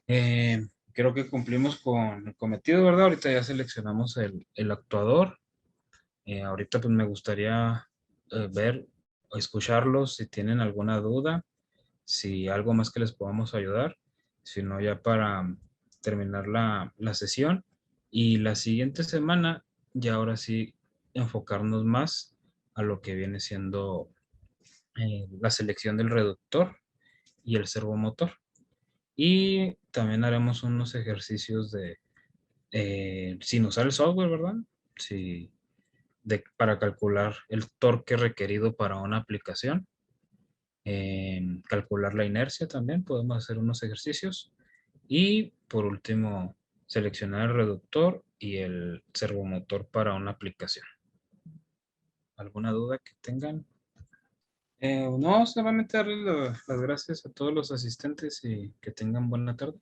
Creo que cumplimos con el cometido, ¿verdad? Ahorita ya seleccionamos el actuador. Ahorita pues me gustaría ver o escucharlos si tienen alguna duda, si algo más que les podamos ayudar, si no ya para terminar la sesión. Y la siguiente semana ya ahora sí enfocarnos más a lo que viene siendo la selección del reductor y el servomotor. Y también haremos unos ejercicios sin usar el software, ¿verdad? Sí, para calcular el torque requerido para una aplicación. calcular la inercia también, podemos hacer unos ejercicios. Y por último, seleccionar el reductor y el servomotor para una aplicación. ¿Alguna duda que tengan? No, solamente darles las gracias a todos los asistentes y que tengan buena tarde.